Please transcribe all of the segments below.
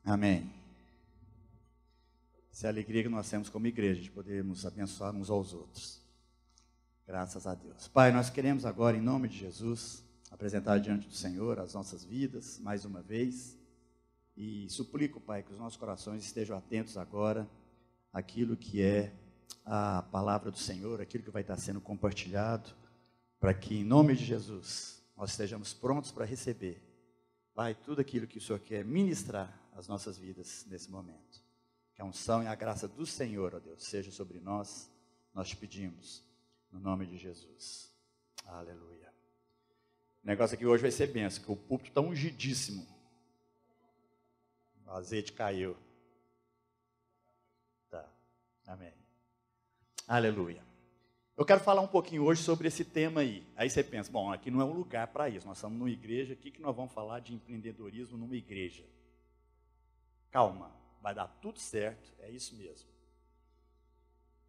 Amém. Essa é a alegria que nós temos como igreja, de podermos abençoar uns aos outros. Graças a Deus. Pai, nós queremos agora, em nome de Jesus, apresentar diante do Senhor as nossas vidas, mais uma vez, e suplico, Pai, que os nossos corações estejam atentos agora àquilo que é a palavra do Senhor, aquilo que vai estar sendo compartilhado, para que, em nome de Jesus, nós estejamos prontos para receber, Pai, tudo aquilo que o Senhor quer ministrar às nossas vidas nesse momento. Que a unção e a graça do Senhor, ó Deus, seja sobre nós, nós te pedimos, no nome de Jesus. Aleluia. O negócio aqui hoje vai ser benção, que o púlpito está ungidíssimo. O azeite caiu. Tá, amém. Aleluia. Eu quero falar um pouquinho hoje sobre esse tema aí. Aí você pensa, bom, aqui não é um lugar para isso, nós estamos numa igreja, o que nós vamos falar de empreendedorismo numa igreja? Calma, vai dar tudo certo, é isso mesmo.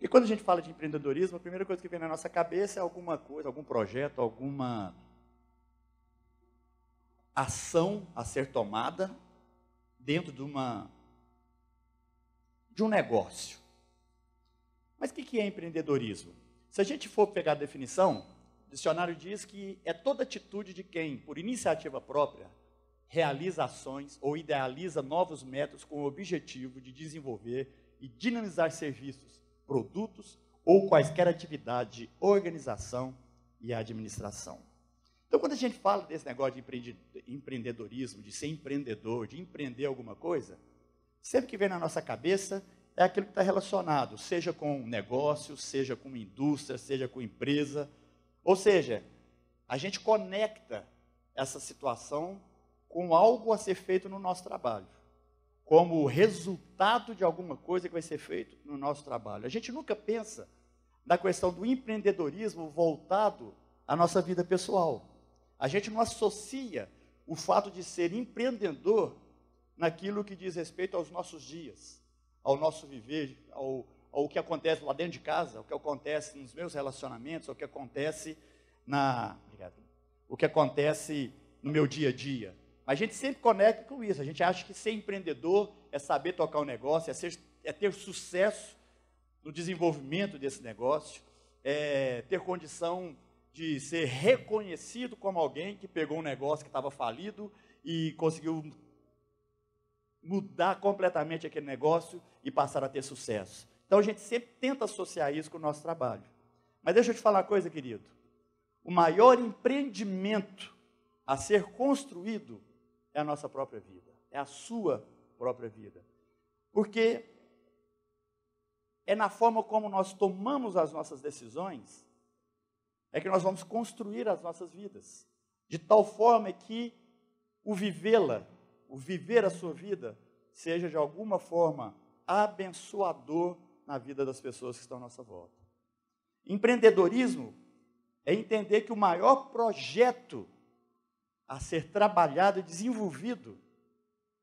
E quando a gente fala de empreendedorismo, a primeira coisa que vem na nossa cabeça é alguma coisa, algum projeto, alguma ação a ser tomada dentro de um negócio. Mas o que é empreendedorismo? Se a gente for pegar a definição, o dicionário diz que é toda atitude de quem, por iniciativa própria, realiza ações ou idealiza novos métodos com o objetivo de desenvolver e dinamizar serviços, produtos ou quaisquer atividade de organização e administração. Então, quando a gente fala desse negócio de empreendedorismo, de ser empreendedor, de empreender alguma coisa, sempre que vem na nossa cabeça é aquilo que está relacionado, seja com negócio, seja com indústria, seja com empresa, ou seja, a gente conecta essa situação com algo a ser feito no nosso trabalho, como resultado de alguma coisa que vai ser feito no nosso trabalho. A gente nunca pensa na questão do empreendedorismo voltado à nossa vida pessoal. A gente não associa o fato de ser empreendedor naquilo que diz respeito aos nossos dias, ao nosso viver, ao que acontece lá dentro de casa, ao que acontece nos meus relacionamentos, ao que acontece no meu dia a dia. Mas a gente sempre conecta com isso, a gente acha que ser empreendedor é saber tocar um negócio, é ter sucesso no desenvolvimento desse negócio, é ter condição de ser reconhecido como alguém que pegou um negócio que estava falido e conseguiu mudar completamente aquele negócio e passar a ter sucesso. Então a gente sempre tenta associar isso com o nosso trabalho. Mas deixa eu te falar uma coisa, querido. O maior empreendimento a ser construído é a nossa própria vida, é a sua própria vida. Porque é na forma como nós tomamos as nossas decisões, é que nós vamos construir as nossas vidas. De tal forma que o vivê-la, o viver a sua vida, seja de alguma forma abençoador na vida das pessoas que estão à nossa volta. Empreendedorismo é entender que o maior projeto a ser trabalhado e desenvolvido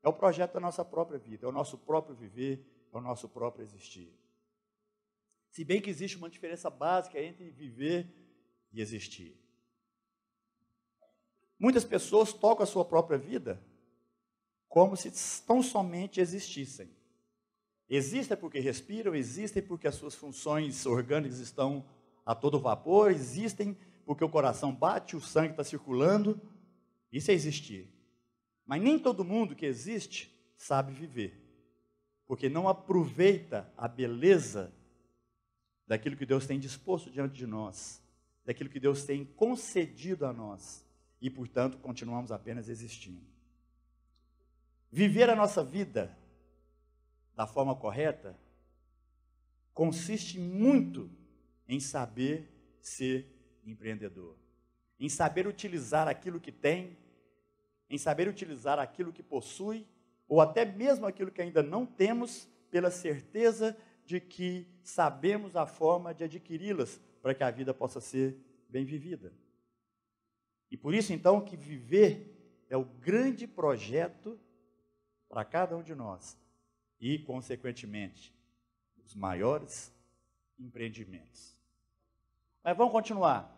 é o projeto da nossa própria vida, é o nosso próprio viver, é o nosso próprio existir. Se bem que existe uma diferença básica entre viver e existir. Muitas pessoas tocam a sua própria vida como se tão somente existissem. Existem porque respiram, existem porque as suas funções orgânicas estão a todo vapor, existem porque o coração bate, o sangue está circulando. Isso é existir. Mas nem todo mundo que existe sabe viver, porque não aproveita a beleza daquilo que Deus tem disposto diante de nós, daquilo que Deus tem concedido a nós, e, portanto, continuamos apenas existindo. Viver a nossa vida da forma correta consiste muito em saber ser empreendedor, em saber utilizar aquilo que tem, em saber utilizar aquilo que possui, ou até mesmo aquilo que ainda não temos, pela certeza de que sabemos a forma de adquiri-las, para que a vida possa ser bem vivida. E por isso, então, que viver é o grande projeto para cada um de nós, e, consequentemente, os maiores empreendimentos. Mas vamos continuar.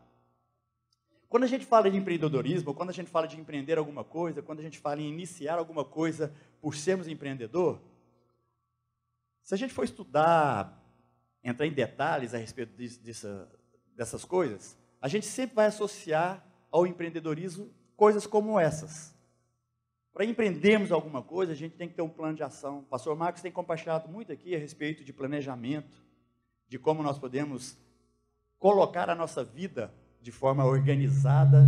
Quando a gente fala de empreendedorismo, quando a gente fala de empreender alguma coisa, quando a gente fala em iniciar alguma coisa por sermos empreendedor, se a gente for estudar, entrar em detalhes a respeito dessas coisas, a gente sempre vai associar ao empreendedorismo coisas como essas. Para empreendermos alguma coisa, a gente tem que ter um plano de ação. O pastor Marcos tem compartilhado muito aqui a respeito de planejamento, de como nós podemos colocar a nossa vida de forma organizada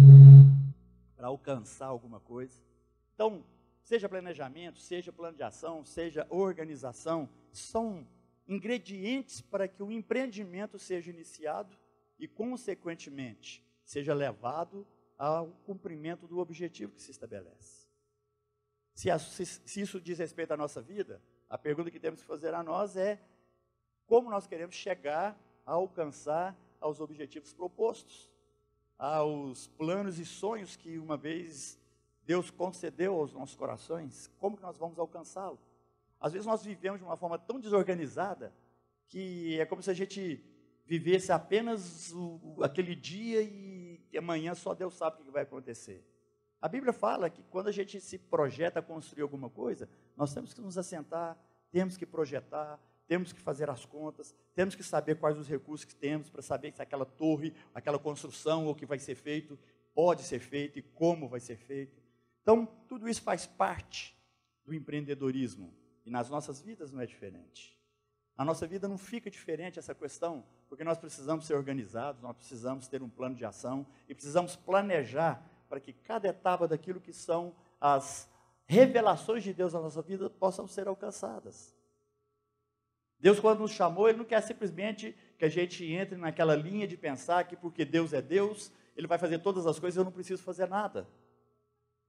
para alcançar alguma coisa. Então, seja planejamento, seja plano de ação, seja organização, são ingredientes para que o empreendimento seja iniciado e, consequentemente, seja levado ao cumprimento do objetivo que se estabelece. Se isso diz respeito à nossa vida, a pergunta que temos que fazer a nós é como nós queremos chegar a alcançar aos objetivos propostos, aos planos e sonhos que uma vez Deus concedeu aos nossos corações, como que nós vamos alcançá-lo? Às vezes nós vivemos de uma forma tão desorganizada que é como se a gente vivesse apenas aquele dia e amanhã só Deus sabe o que vai acontecer. A Bíblia fala que quando a gente se projeta a construir alguma coisa, nós temos que nos assentar, temos que projetar, temos que fazer as contas, temos que saber quais os recursos que temos para saber se aquela torre, aquela construção ou o que vai ser feito, pode ser feito e como vai ser feito. Então, tudo isso faz parte do empreendedorismo e nas nossas vidas não é diferente. Na nossa vida não fica diferente essa questão, porque nós precisamos ser organizados, nós precisamos ter um plano de ação e precisamos planejar para que cada etapa daquilo que são as revelações de Deus na nossa vida possam ser alcançadas. Deus, quando nos chamou, Ele não quer simplesmente que a gente entre naquela linha de pensar que porque Deus é Deus, Ele vai fazer todas as coisas e eu não preciso fazer nada.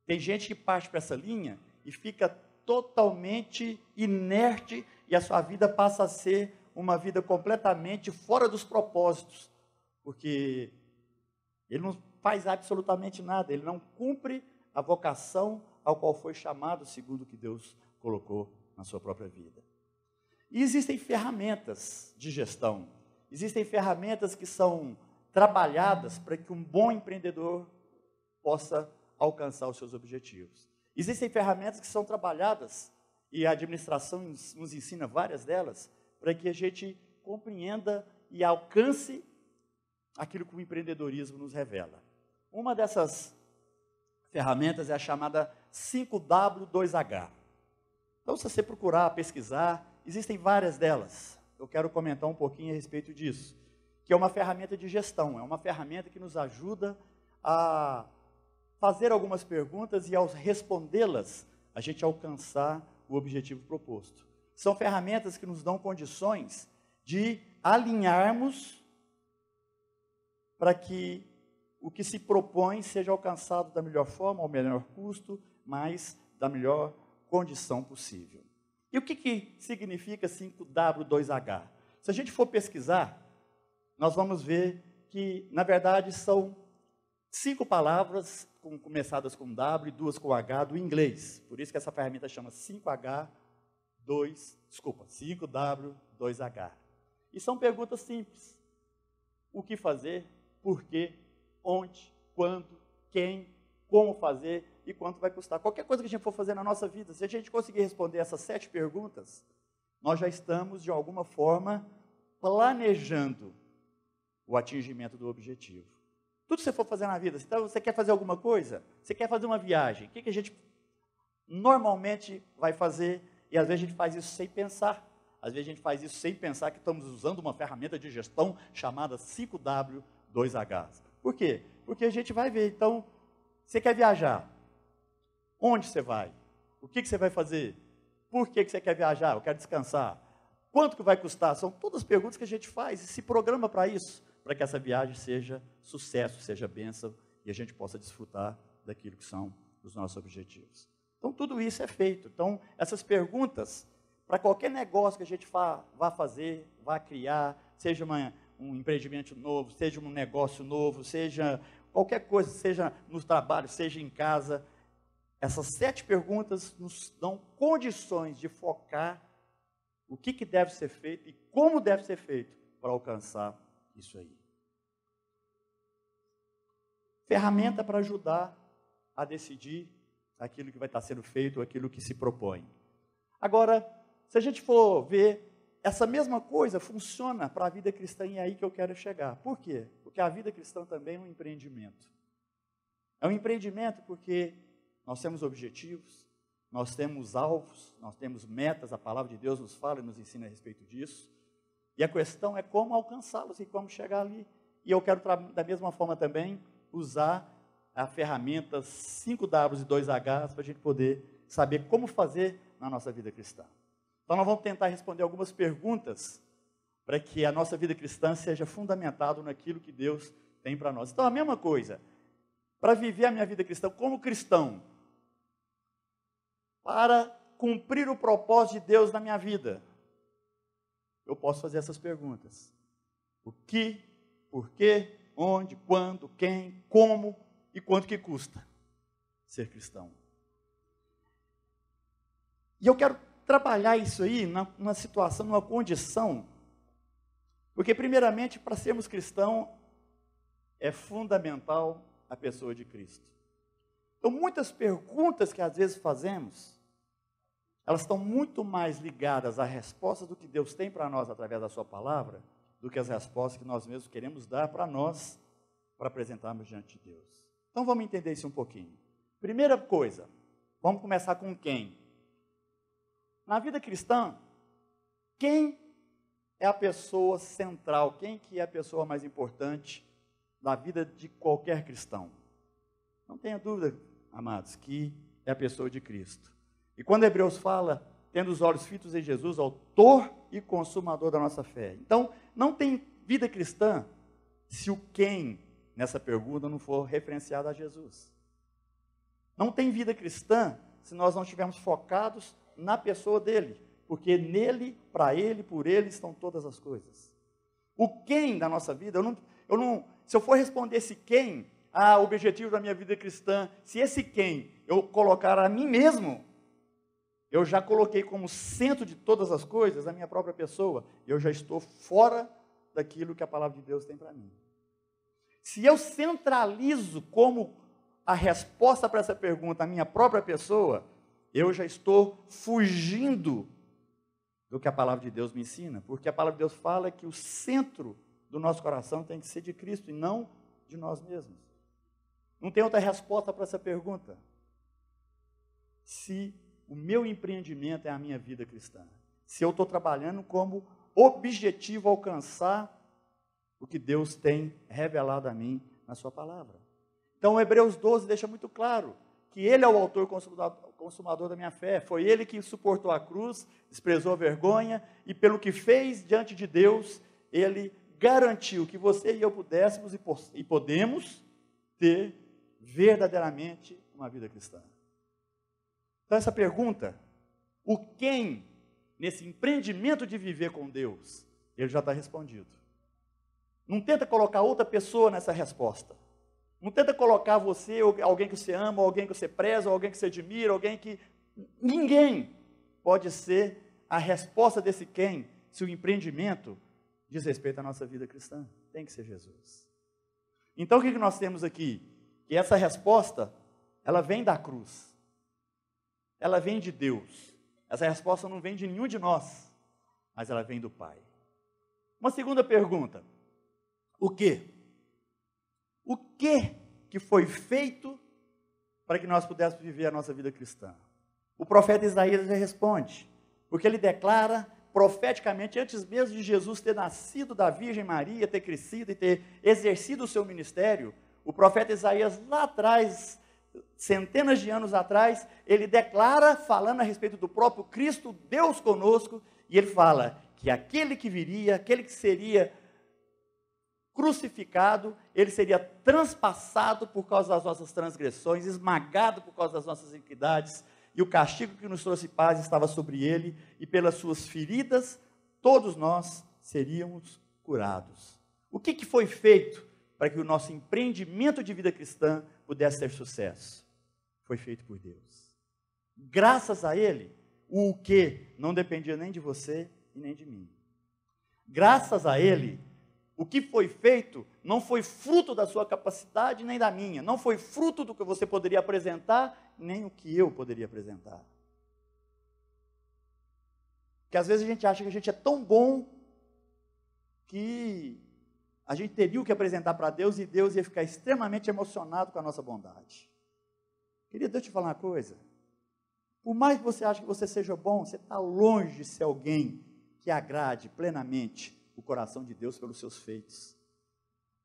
Tem gente que parte para essa linha e fica totalmente inerte e a sua vida passa a ser uma vida completamente fora dos propósitos, porque ele não faz absolutamente nada, ele não cumpre a vocação ao qual foi chamado segundo o que Deus colocou na sua própria vida. E existem ferramentas de gestão, existem ferramentas que são trabalhadas para que um bom empreendedor possa alcançar os seus objetivos. Existem ferramentas que são trabalhadas, e a administração nos ensina várias delas, para que a gente compreenda e alcance aquilo que o empreendedorismo nos revela. Uma dessas ferramentas é a chamada 5W2H. Então, se você procurar, pesquisar, existem várias delas. Eu quero comentar um pouquinho a respeito disso, que é uma ferramenta de gestão, é uma ferramenta que nos ajuda a fazer algumas perguntas e, ao respondê-las, a gente alcançar o objetivo proposto. São ferramentas que nos dão condições de alinharmos para que o que se propõe seja alcançado da melhor forma, ao melhor custo, mas da melhor condição possível. E o que significa 5W2H? Se a gente for pesquisar, nós vamos ver que, na verdade, são 5 palavras começadas com W e 2 com H do inglês. Por isso que essa ferramenta chama 5W2H. E são perguntas simples. O que fazer, por quê, onde, quando, quem, como fazer e quanto vai custar. Qualquer coisa que a gente for fazer na nossa vida, se a gente conseguir responder essas 7 perguntas, nós já estamos, de alguma forma, planejando o atingimento do objetivo. Tudo que você for fazer na vida, então você quer fazer alguma coisa, você quer fazer uma viagem, o que a gente normalmente vai fazer? E às vezes a gente faz isso sem pensar. Às vezes a gente faz isso sem pensar que estamos usando uma ferramenta de gestão chamada 5W2H. Por quê? Porque a gente vai ver, então, você quer viajar. Onde você vai? O que você vai fazer? Por que você quer viajar? Eu quero descansar. Quanto que vai custar? São todas perguntas que a gente faz e se programa para isso, para que essa viagem seja sucesso, seja bênção e a gente possa desfrutar daquilo que são os nossos objetivos. Então, tudo isso é feito. Então, essas perguntas, para qualquer negócio que a gente vá fazer, vá criar, seja um empreendimento novo, seja um negócio novo, seja qualquer coisa, seja no trabalho, seja em casa, essas 7 perguntas nos dão condições de focar o que deve ser feito e como deve ser feito para alcançar isso aí. ferramenta para ajudar a decidir aquilo que vai estar sendo feito, aquilo que se propõe. Agora, se a gente for ver, essa mesma coisa funciona para a vida cristã e é aí que eu quero chegar. Por quê? Porque a vida cristã também é um empreendimento. É um empreendimento porque nós temos objetivos, nós temos alvos, nós temos metas, a palavra de Deus nos fala e nos ensina a respeito disso. E a questão é como alcançá-los e como chegar ali. E eu quero, da mesma forma também, usar a ferramenta 5Ws e 2Hs para a gente poder saber como fazer na nossa vida cristã. Então, nós vamos tentar responder algumas perguntas para que a nossa vida cristã seja fundamentada naquilo que Deus tem para nós. Então, a mesma coisa, para viver a minha vida cristã como cristão, para cumprir o propósito de Deus na minha vida, eu posso fazer essas perguntas. O que, por quê, onde, quando, quem, como e quanto que custa ser cristão. E eu quero trabalhar isso aí numa situação, numa condição, porque primeiramente para sermos cristãos é fundamental a pessoa de Cristo. Então muitas perguntas que às vezes fazemos, elas estão muito mais ligadas à resposta do que Deus tem para nós através da sua palavra, do que as respostas que nós mesmos queremos dar para nós, para apresentarmos diante de Deus. Então vamos entender isso um pouquinho. Primeira coisa, vamos começar com quem? Na vida cristã, quem é a pessoa central? Quem que é a pessoa mais importante da vida de qualquer cristão? Não tenha dúvida, amados, que é a pessoa de Cristo. E quando Hebreus fala, tendo os olhos fitos em Jesus, autor e consumador da nossa fé. Então, não tem vida cristã se o quem nessa pergunta não for referenciado a Jesus. Não tem vida cristã se nós não estivermos focados na pessoa dele, porque nele, para ele, por ele estão todas as coisas. O quem da nossa vida, se eu for responder esse quem, o objetivo da minha vida cristã, se esse quem eu colocar a mim mesmo, eu já coloquei como centro de todas as coisas a minha própria pessoa, eu já estou fora daquilo que a palavra de Deus tem para mim. Se eu centralizo como a resposta para essa pergunta a minha própria pessoa, eu já estou fugindo do que a palavra de Deus me ensina, porque a palavra de Deus fala que o centro do nosso coração tem que ser de Cristo e não de nós mesmos. Não tem outra resposta para essa pergunta. Se o meu empreendimento é a minha vida cristã, se eu estou trabalhando como objetivo alcançar o que Deus tem revelado a mim na sua palavra. Então, Hebreus 12 deixa muito claro que Ele é o autor consumador da minha fé. Foi Ele que suportou a cruz, desprezou a vergonha, e pelo que fez diante de Deus, Ele garantiu que você e eu pudéssemos e podemos ter verdadeiramente uma vida cristã. Então, essa pergunta, o quem nesse empreendimento de viver com Deus, ele já está respondido. Não tenta colocar outra pessoa nessa resposta. Não tenta colocar você, ou alguém que você ama, ou alguém que você preza, ou alguém que você admira, alguém que... Ninguém pode ser a resposta desse quem, se o empreendimento diz respeito à nossa vida cristã. Tem que ser Jesus. Então, o que nós temos aqui? Que essa resposta, ela vem da cruz. Ela vem de Deus. Essa resposta não vem de nenhum de nós, mas ela vem do Pai. Uma segunda pergunta. O quê? O que foi feito para que nós pudéssemos viver a nossa vida cristã? O profeta Isaías já responde, porque ele declara profeticamente, antes mesmo de Jesus ter nascido da Virgem Maria, ter crescido e ter exercido o seu ministério, o profeta Isaías lá atrás, centenas de anos atrás, ele declara, falando a respeito do próprio Cristo, Deus conosco, e ele fala que aquele que viria, aquele que seria crucificado, ele seria transpassado por causa das nossas transgressões, esmagado por causa das nossas iniquidades, e o castigo que nos trouxe paz estava sobre ele, e pelas suas feridas, todos nós seríamos curados. O que foi feito para que o nosso empreendimento de vida cristã pudesse ter sucesso? Foi feito por Deus. Graças a Ele, o que não dependia nem de você e nem de mim. Graças a Ele, O que foi feito não foi fruto da sua capacidade nem da minha, não foi fruto do que você poderia apresentar, nem o que eu poderia apresentar. Porque às vezes a gente acha que a gente é tão bom que a gente teria o que apresentar para Deus e Deus ia ficar extremamente emocionado com a nossa bondade. Querido, deixa eu te falar uma coisa. Por mais que você ache que você seja bom, você está longe de ser alguém que agrade plenamente o coração de Deus pelos seus feitos.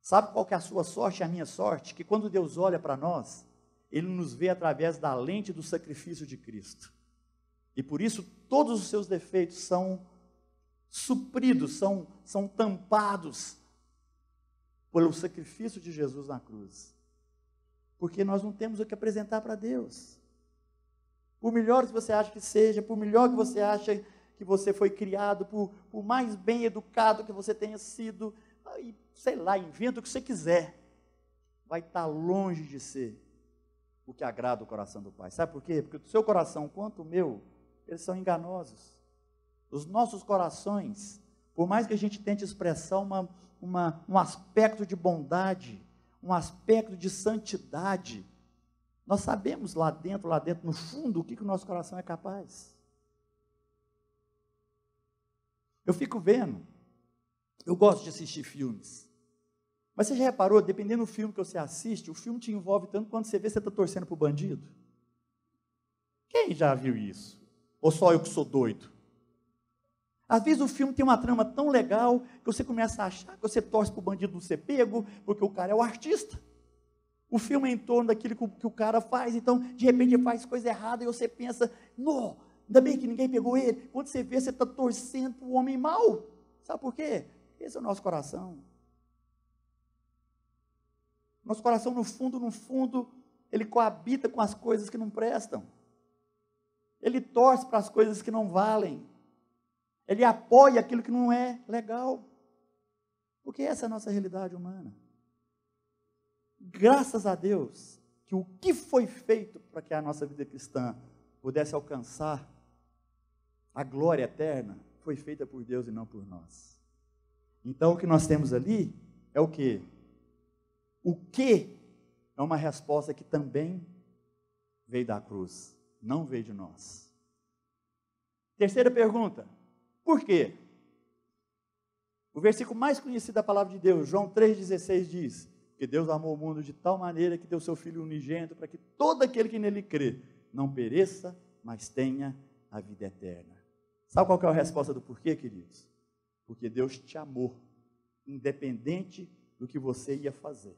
Sabe qual que é a sua sorte e a minha sorte? Que quando Deus olha para nós, Ele nos vê através da lente do sacrifício de Cristo. E por isso todos os seus defeitos são supridos, são tampados pelo sacrifício de Jesus na cruz. Porque nós não temos o que apresentar para Deus. Por melhor que você acha que seja, por melhor que você acha que você foi criado, por mais bem educado que você tenha sido, sei lá, inventa o que você quiser, vai estar longe de ser o que agrada o coração do Pai. Sabe por quê? Porque o seu coração, quanto o meu, eles são enganosos. Os nossos corações, por mais que a gente tente expressar um aspecto de bondade, um aspecto de santidade, nós sabemos lá dentro, no fundo, o que o nosso coração é capaz. Eu fico vendo, eu gosto de assistir filmes, mas você já reparou, dependendo do filme que você assiste, o filme te envolve tanto quando você vê, você está torcendo para o bandido? Quem já viu isso? Ou só eu que sou doido? Às vezes o filme tem uma trama tão legal, que você começa a achar que você torce para o bandido não ser pego, porque o cara é o artista. O filme é em torno daquilo que o cara faz, então, de repente, ele faz coisa errada, e você pensa, não, ainda bem que ninguém pegou ele. Quando você vê, você está torcendo para o homem mau. Sabe por quê? Esse é o nosso coração. Nosso coração, no fundo, ele coabita com as coisas que não prestam. Ele torce para as coisas que não valem. Ele apoia aquilo que não é legal. Porque essa é a nossa realidade humana. Graças a Deus, que o que foi feito para que a nossa vida cristã pudesse alcançar a glória eterna, foi feita por Deus e não por nós. Então, o que nós temos ali é o quê? O que é uma resposta que também veio da cruz, não veio de nós. Terceira pergunta, por quê? O versículo mais conhecido da palavra de Deus, João 3,16 diz, que Deus amou o mundo de tal maneira que deu seu Filho unigênito para que todo aquele que nele crê não pereça, mas tenha a vida eterna. Sabe qual que é a resposta do porquê, queridos? Porque Deus te amou, independente do que você ia fazer,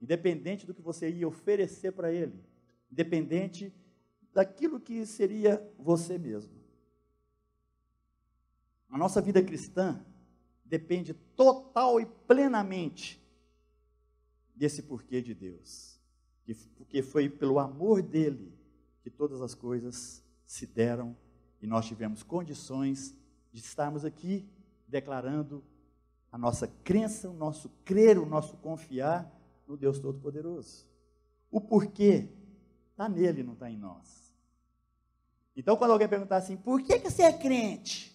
independente do que você ia oferecer para Ele, independente daquilo que seria você mesmo. A nossa vida cristã depende total e plenamente desse porquê de Deus, porque foi pelo amor dele que todas as coisas se deram e nós tivemos condições de estarmos aqui declarando a nossa crença, o nosso crer, o nosso confiar no Deus Todo-Poderoso. O porquê está nele, não está em nós. Então, quando alguém perguntar assim, por que você é crente?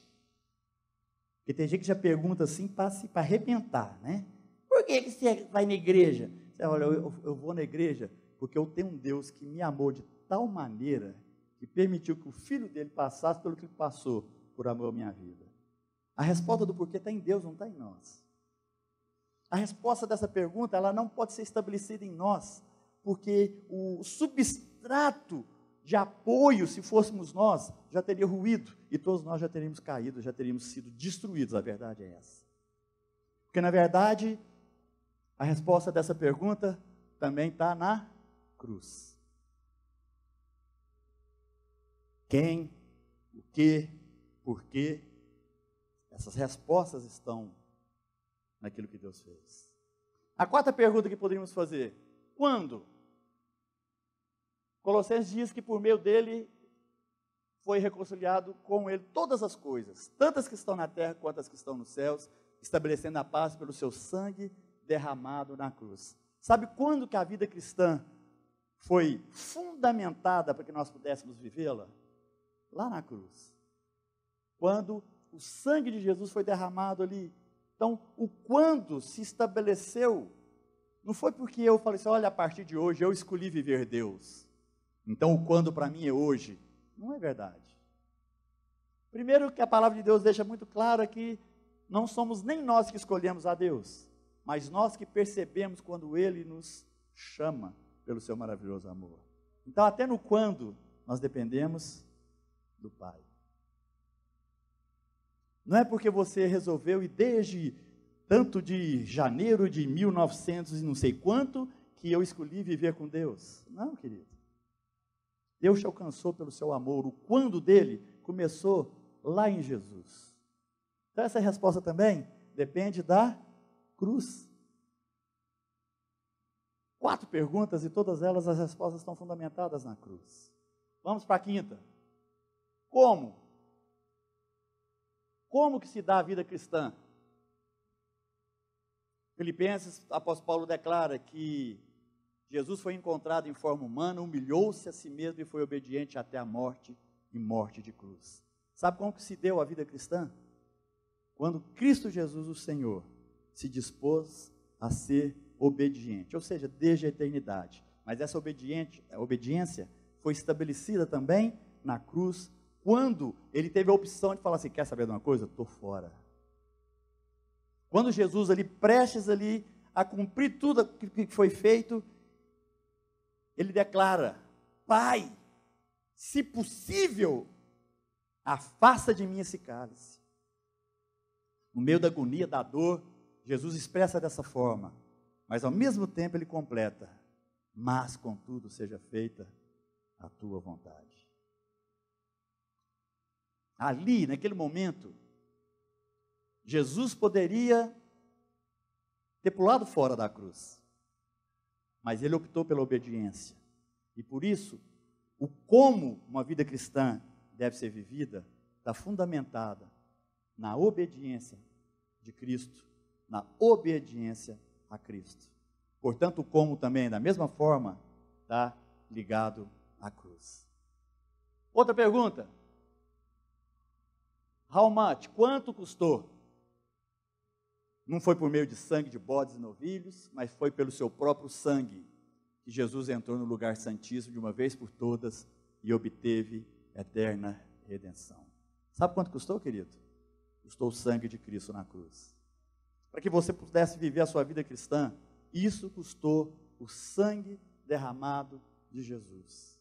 Porque tem gente que já pergunta assim para arrebentar, né? Por que você vai na igreja? Você olha, eu vou na igreja porque eu tenho um Deus que me amou de tal maneira que permitiu que o Filho dele passasse pelo que ele passou por amor à minha vida. A resposta do porquê está em Deus, não está em nós. A resposta dessa pergunta, ela não pode ser estabelecida em nós, porque o substrato de apoio, se fôssemos nós, já teria ruído, e todos nós já teríamos caído, já teríamos sido destruídos, a verdade é essa. Porque, na verdade, a resposta dessa pergunta também está na cruz. Quem, o que, por quê, essas respostas estão naquilo que Deus fez. A quarta pergunta que poderíamos fazer, quando? Colossenses diz que por meio dele foi reconciliado com ele todas as coisas, tantas que estão na terra quanto as que estão nos céus, estabelecendo a paz pelo seu sangue derramado na cruz. Sabe quando que a vida cristã foi fundamentada para que nós pudéssemos vivê-la? Lá na cruz. Quando o sangue de Jesus foi derramado ali, Então, o quando se estabeleceu, não foi porque eu falei assim, olha, a partir de hoje eu escolhi viver Deus. Então, o quando para mim é hoje. Não é verdade. Primeiro que a palavra de Deus deixa muito claro é que não somos nem nós que escolhemos a Deus, mas nós que percebemos quando Ele nos chama pelo seu maravilhoso amor. Então, até no quando, nós dependemos do Pai. Não é porque você resolveu, e desde tanto de janeiro de 1900 e não sei quanto, que eu escolhi viver com Deus. Não, querido. Deus te alcançou pelo seu amor. O quando dele começou lá em Jesus. Então, essa resposta também depende da cruz. 4 perguntas e todas elas, as respostas estão fundamentadas na cruz. Vamos para a quinta. Como? Como que se dá a vida cristã? Filipenses, o apóstolo Paulo declara que Jesus foi encontrado em forma humana, humilhou-se a si mesmo e foi obediente até a morte e morte de cruz. Sabe como que se deu a vida cristã? Quando Cristo Jesus, o Senhor, se dispôs a ser obediente, ou seja, desde a eternidade. Mas essa obediência foi estabelecida também na cruz, quando ele teve a opção de falar assim, quer saber de uma coisa? Estou fora. Quando Jesus ali, prestes ali a cumprir tudo que foi feito, ele declara, Pai, se possível, afasta de mim esse cálice. No meio da agonia, da dor, Jesus expressa dessa forma, mas ao mesmo tempo ele completa, mas contudo seja feita a tua vontade. Ali, naquele momento, Jesus poderia ter pulado fora da cruz, mas ele optou pela obediência. E por isso, o como uma vida cristã deve ser vivida está fundamentada na obediência de Cristo, na obediência a Cristo. Portanto, o como também, da mesma forma, está ligado à cruz. Outra pergunta. How much? Quanto custou? Não foi por meio de sangue de bodes e novilhos, mas foi pelo seu próprio sangue que Jesus entrou no lugar santíssimo de uma vez por todas e obteve eterna redenção. Sabe quanto custou, querido? Custou o sangue de Cristo na cruz. Para que você pudesse viver a sua vida cristã, isso custou o sangue derramado de Jesus.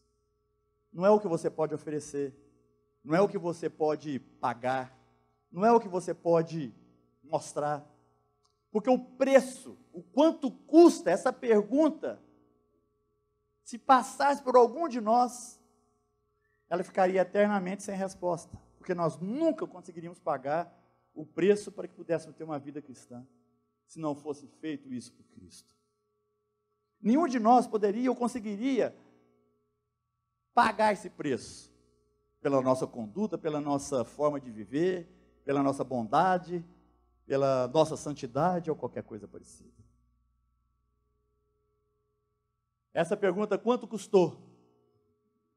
Não é o que você pode oferecer, não é o que você pode pagar, não é o que você pode mostrar, porque o preço, o quanto custa essa pergunta, se passasse por algum de nós, ela ficaria eternamente sem resposta, porque nós nunca conseguiríamos pagar o preço para que pudéssemos ter uma vida cristã, se não fosse feito isso por Cristo. Nenhum de nós poderia ou conseguiria pagar esse preço, pela nossa conduta, pela nossa forma de viver, pela nossa bondade, pela nossa santidade ou qualquer coisa parecida. Essa pergunta, quanto custou?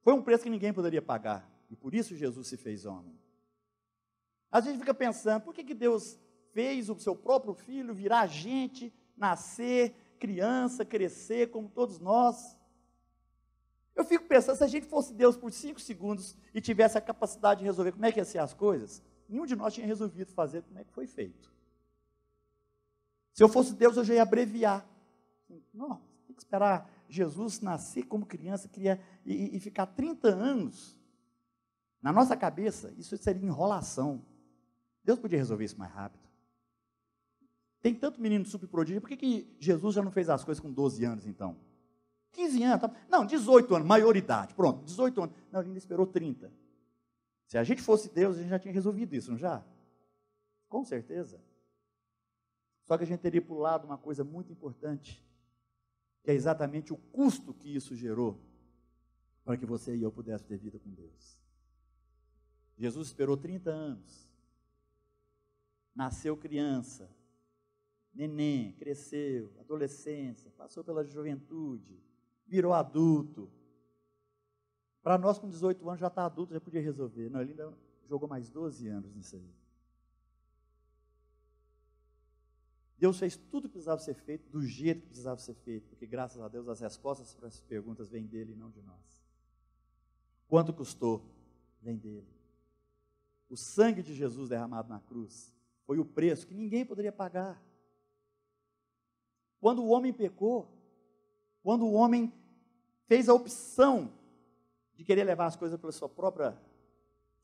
Foi um preço que ninguém poderia pagar, e por isso Jesus se fez homem. A gente fica pensando, por que Deus fez o seu próprio filho virar gente, nascer, criança, crescer como todos nós? Eu fico pensando, se a gente fosse Deus por 5 segundos e tivesse a capacidade de resolver como é que ia ser as coisas, nenhum de nós tinha resolvido fazer como é que foi feito. Se eu fosse Deus, eu já ia abreviar. Não, tem que esperar Jesus nascer como criança e ficar 30 anos. Na nossa cabeça, isso seria enrolação. Deus podia resolver isso mais rápido. Tem tanto menino super prodígio, por que Jesus já não fez as coisas com 12 anos, então? 15 anos, não, 18 anos, maioridade, pronto, 18 anos. Não, ele ainda esperou 30. Se a gente fosse Deus, a gente já tinha resolvido isso, não já? Com certeza. Só que a gente teria pulado uma coisa muito importante, que é exatamente o custo que isso gerou, para que você e eu pudéssemos ter vida com Deus. Jesus esperou 30 anos, nasceu criança, neném, cresceu, adolescência, passou pela juventude, virou adulto. Para nós, com 18 anos, já está adulto, já podia resolver. Não, ele ainda jogou mais 12 anos nisso aí. Deus fez tudo que precisava ser feito, do jeito que precisava ser feito, porque graças a Deus as respostas para essas perguntas vêm dele e não de nós. Quanto custou? Vem dele. O sangue de Jesus derramado na cruz foi o preço que ninguém poderia pagar. Quando o homem pecou, quando o homem fez a opção de querer levar as coisas pela sua própria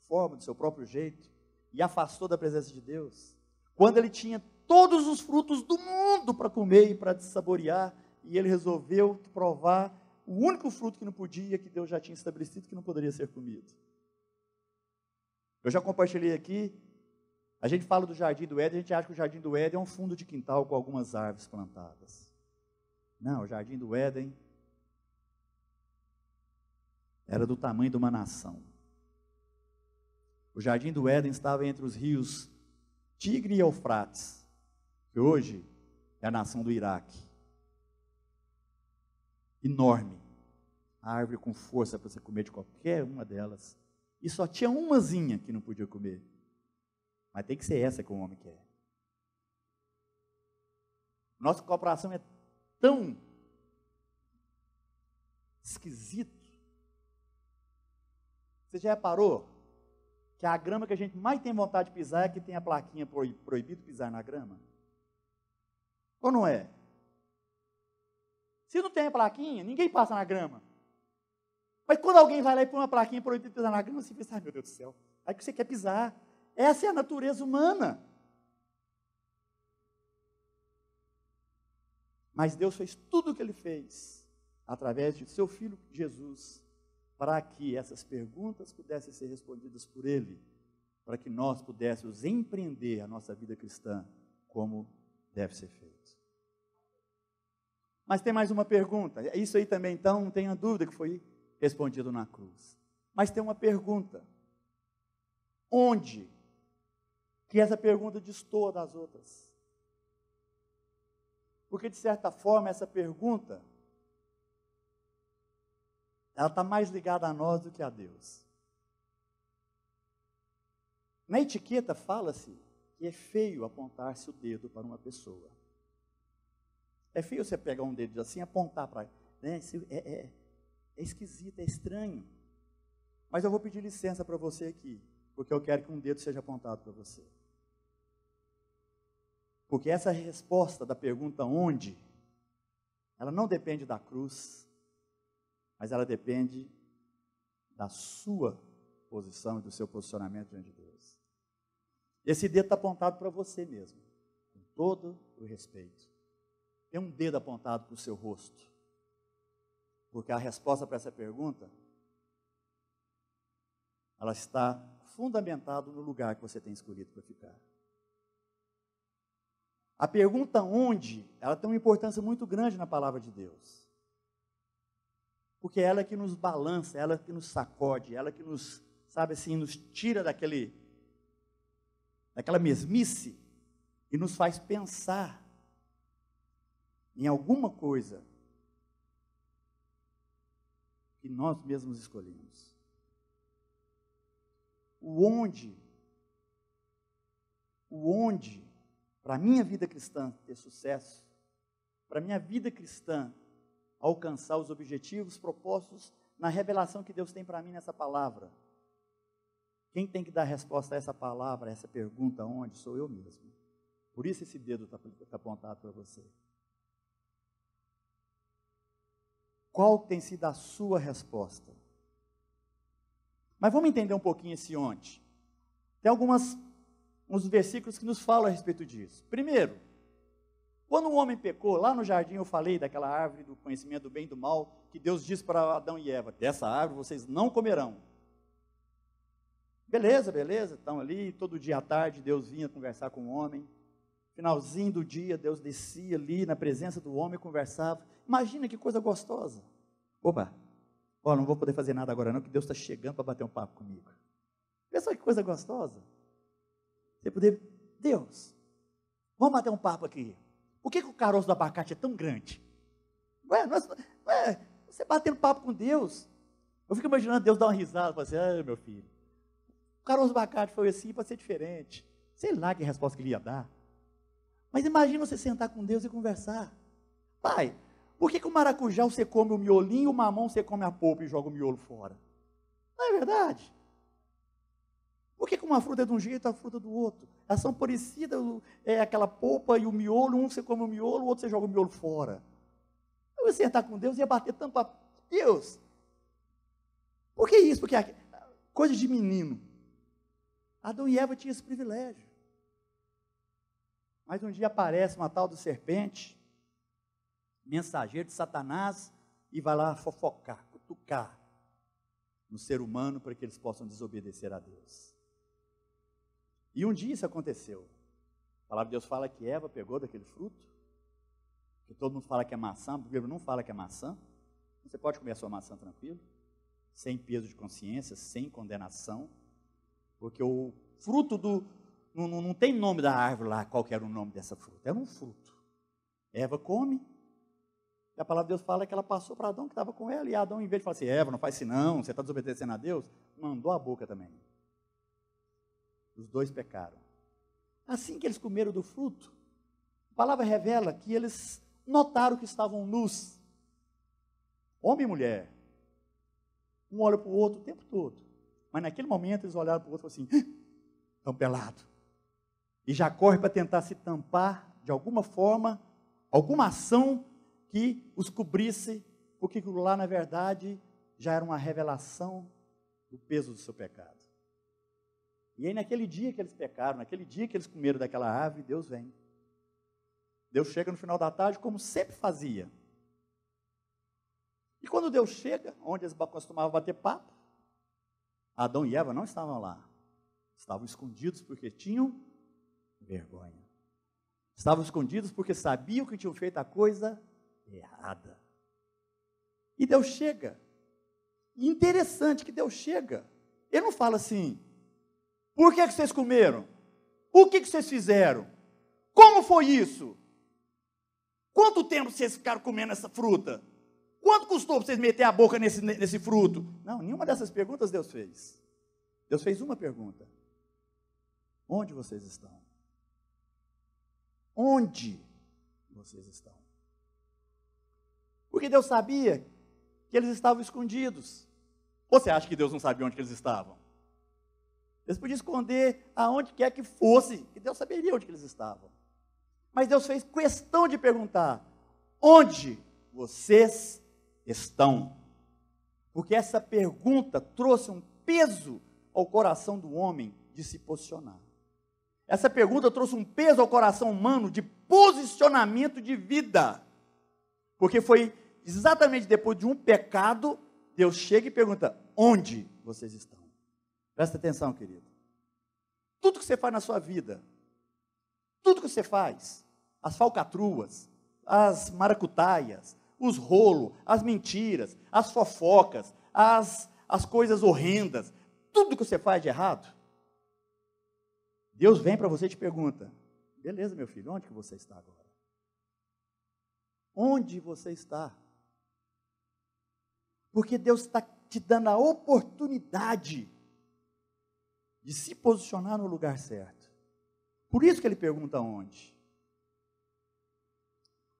forma, do seu próprio jeito, e afastou da presença de Deus, quando ele tinha todos os frutos do mundo para comer e para saborear, e ele resolveu provar o único fruto que não podia, que Deus já tinha estabelecido que não poderia ser comido. Eu já compartilhei aqui, a gente fala do Jardim do Éden, a gente acha que o Jardim do Éden é um fundo de quintal com algumas árvores plantadas. Não, o Jardim do Éden era do tamanho de uma nação. O Jardim do Éden estava entre os rios Tigre e Eufrates, que hoje é a nação do Iraque. Enorme. A árvore com força para você comer de qualquer uma delas. E só tinha umazinha que não podia comer. Mas tem que ser essa que o homem quer. Nossa cooperação é tão esquisito. Você já reparou que a grama que a gente mais tem vontade de pisar é que tem a plaquinha proibido pisar na grama? Ou não é? Se não tem a plaquinha, ninguém passa na grama. Mas quando alguém vai lá e põe uma plaquinha proibido pisar na grama, você pensa, ai meu Deus do céu, aí que você quer pisar. Essa é a natureza humana. Mas Deus fez tudo o que Ele fez, através de seu Filho Jesus, para que essas perguntas pudessem ser respondidas por Ele, para que nós pudéssemos empreender a nossa vida cristã como deve ser feito. Mas tem mais uma pergunta, isso aí também então, não tenha dúvida que foi respondido na cruz. Mas tem uma pergunta, onde que essa pergunta destoa das outras? Porque de certa forma essa pergunta, ela está mais ligada a nós do que a Deus. Na etiqueta fala-se que é feio apontar-se o dedo para uma pessoa. É feio você pegar um dedo assim e apontar para... Né? É esquisito, é estranho. Mas eu vou pedir licença para você aqui, porque eu quero que um dedo seja apontado para você. Porque essa resposta da pergunta onde, ela não depende da cruz, mas ela depende da sua posição e do seu posicionamento diante de Deus. Esse dedo está apontado para você mesmo, com todo o respeito. Tem um dedo apontado para o seu rosto, porque a resposta para essa pergunta, ela está fundamentada no lugar que você tem escolhido para ficar. A pergunta onde, ela tem uma importância muito grande na palavra de Deus. Porque é ela que nos balança, ela que nos sacode, ela que nos, sabe assim, nos tira daquela mesmice e nos faz pensar em alguma coisa que nós mesmos escolhemos. O onde, para a minha vida cristã ter sucesso, para a minha vida cristã alcançar os objetivos propostos na revelação que Deus tem para mim nessa palavra. Quem tem que dar resposta a essa palavra, a essa pergunta, onde? Sou eu mesmo. Por isso esse dedo está apontado para você. Qual tem sido a sua resposta? Mas vamos entender um pouquinho esse onde. Tem uns versículos que nos falam a respeito disso. Primeiro, quando o homem pecou, lá no jardim eu falei daquela árvore do conhecimento do bem e do mal, que Deus disse para Adão e Eva, dessa árvore vocês não comerão. Beleza, estão ali, todo dia à tarde Deus vinha conversar com o homem, finalzinho do dia Deus descia ali na presença do homem e conversava. Imagina que coisa gostosa. Opa, não vou poder fazer nada agora não, que Deus está chegando para bater um papo comigo. Pensa que coisa gostosa. Você poder, Deus, vamos bater um papo aqui. Por que o caroço do abacate é tão grande? Você batendo papo com Deus. Eu fico imaginando Deus dar uma risada, falar assim, meu filho, o caroço do abacate foi assim para ser diferente. Sei lá que resposta que ele ia dar. Mas imagina você sentar com Deus e conversar. Pai, por que o maracujá você come o miolinho e o mamão você come a polpa e joga o miolo fora? Não é verdade? Por que uma fruta é de um jeito e a fruta do outro? Elas são parecidas, é aquela polpa e o miolo, um você come o miolo, o outro você joga o miolo fora. Eu ia sentar com Deus e ia bater tanto papo. Deus, por que isso? Porque coisa de menino. Adão e Eva tinham esse privilégio. Mas um dia aparece uma tal de serpente, mensageiro de Satanás, e vai lá fofocar, cutucar no ser humano para que eles possam desobedecer a Deus. E um dia isso aconteceu. A palavra de Deus fala que Eva pegou daquele fruto, que todo mundo fala que é maçã, o Bíblia não fala que é maçã. Você pode comer a sua maçã tranquilo, sem peso de consciência, sem condenação, porque o fruto não tem nome da árvore lá, qual que era o nome dessa fruta, era um fruto. Eva come, e a palavra de Deus fala que ela passou para Adão, que estava com ela, e Adão, em vez de falar assim, Eva, não faz isso não, você está desobedecendo a Deus, mandou a boca também. Os dois pecaram. Assim que eles comeram do fruto, a palavra revela que eles notaram que estavam nus. Homem e mulher. Um olha para o outro o tempo todo. Mas naquele momento eles olharam para o outro e falaram assim, estão pelados. E já corre para tentar se tampar de alguma forma, alguma ação que os cobrisse, porque lá na verdade já era uma revelação do peso do seu pecado. E aí naquele dia que eles pecaram, naquele dia que eles comeram daquela árvore, Deus vem. Deus chega no final da tarde como sempre fazia. E quando Deus chega, onde eles costumavam bater papo, Adão e Eva não estavam lá. Estavam escondidos porque tinham vergonha. Estavam escondidos porque sabiam que tinham feito a coisa errada. E Deus chega. E interessante que Deus chega. Ele não fala assim, por que vocês comeram? O que vocês fizeram? Como foi isso? Quanto tempo vocês ficaram comendo essa fruta? Quanto custou para vocês meter a boca nesse fruto? Não, nenhuma dessas perguntas Deus fez. Deus fez uma pergunta. Onde vocês estão? Onde vocês estão? Porque Deus sabia que eles estavam escondidos. Ou você acha que Deus não sabia onde que eles estavam? Eles podiam esconder aonde quer que fosse, que Deus saberia onde que eles estavam. Mas Deus fez questão de perguntar, onde vocês estão? Porque essa pergunta trouxe um peso ao coração do homem de se posicionar. Essa pergunta trouxe um peso ao coração humano de posicionamento de vida. Porque foi exatamente depois de um pecado, Deus chega e pergunta, onde vocês estão? Presta atenção, querido. Tudo que você faz na sua vida, tudo que você faz, as falcatruas, as maracutaias, os rolos, as mentiras, as fofocas, as coisas horrendas, tudo que você faz de errado, Deus vem para você e te pergunta, beleza, meu filho, onde que você está agora? Onde você está? Porque Deus está te dando a oportunidade de se posicionar no lugar certo. Por isso que ele pergunta onde.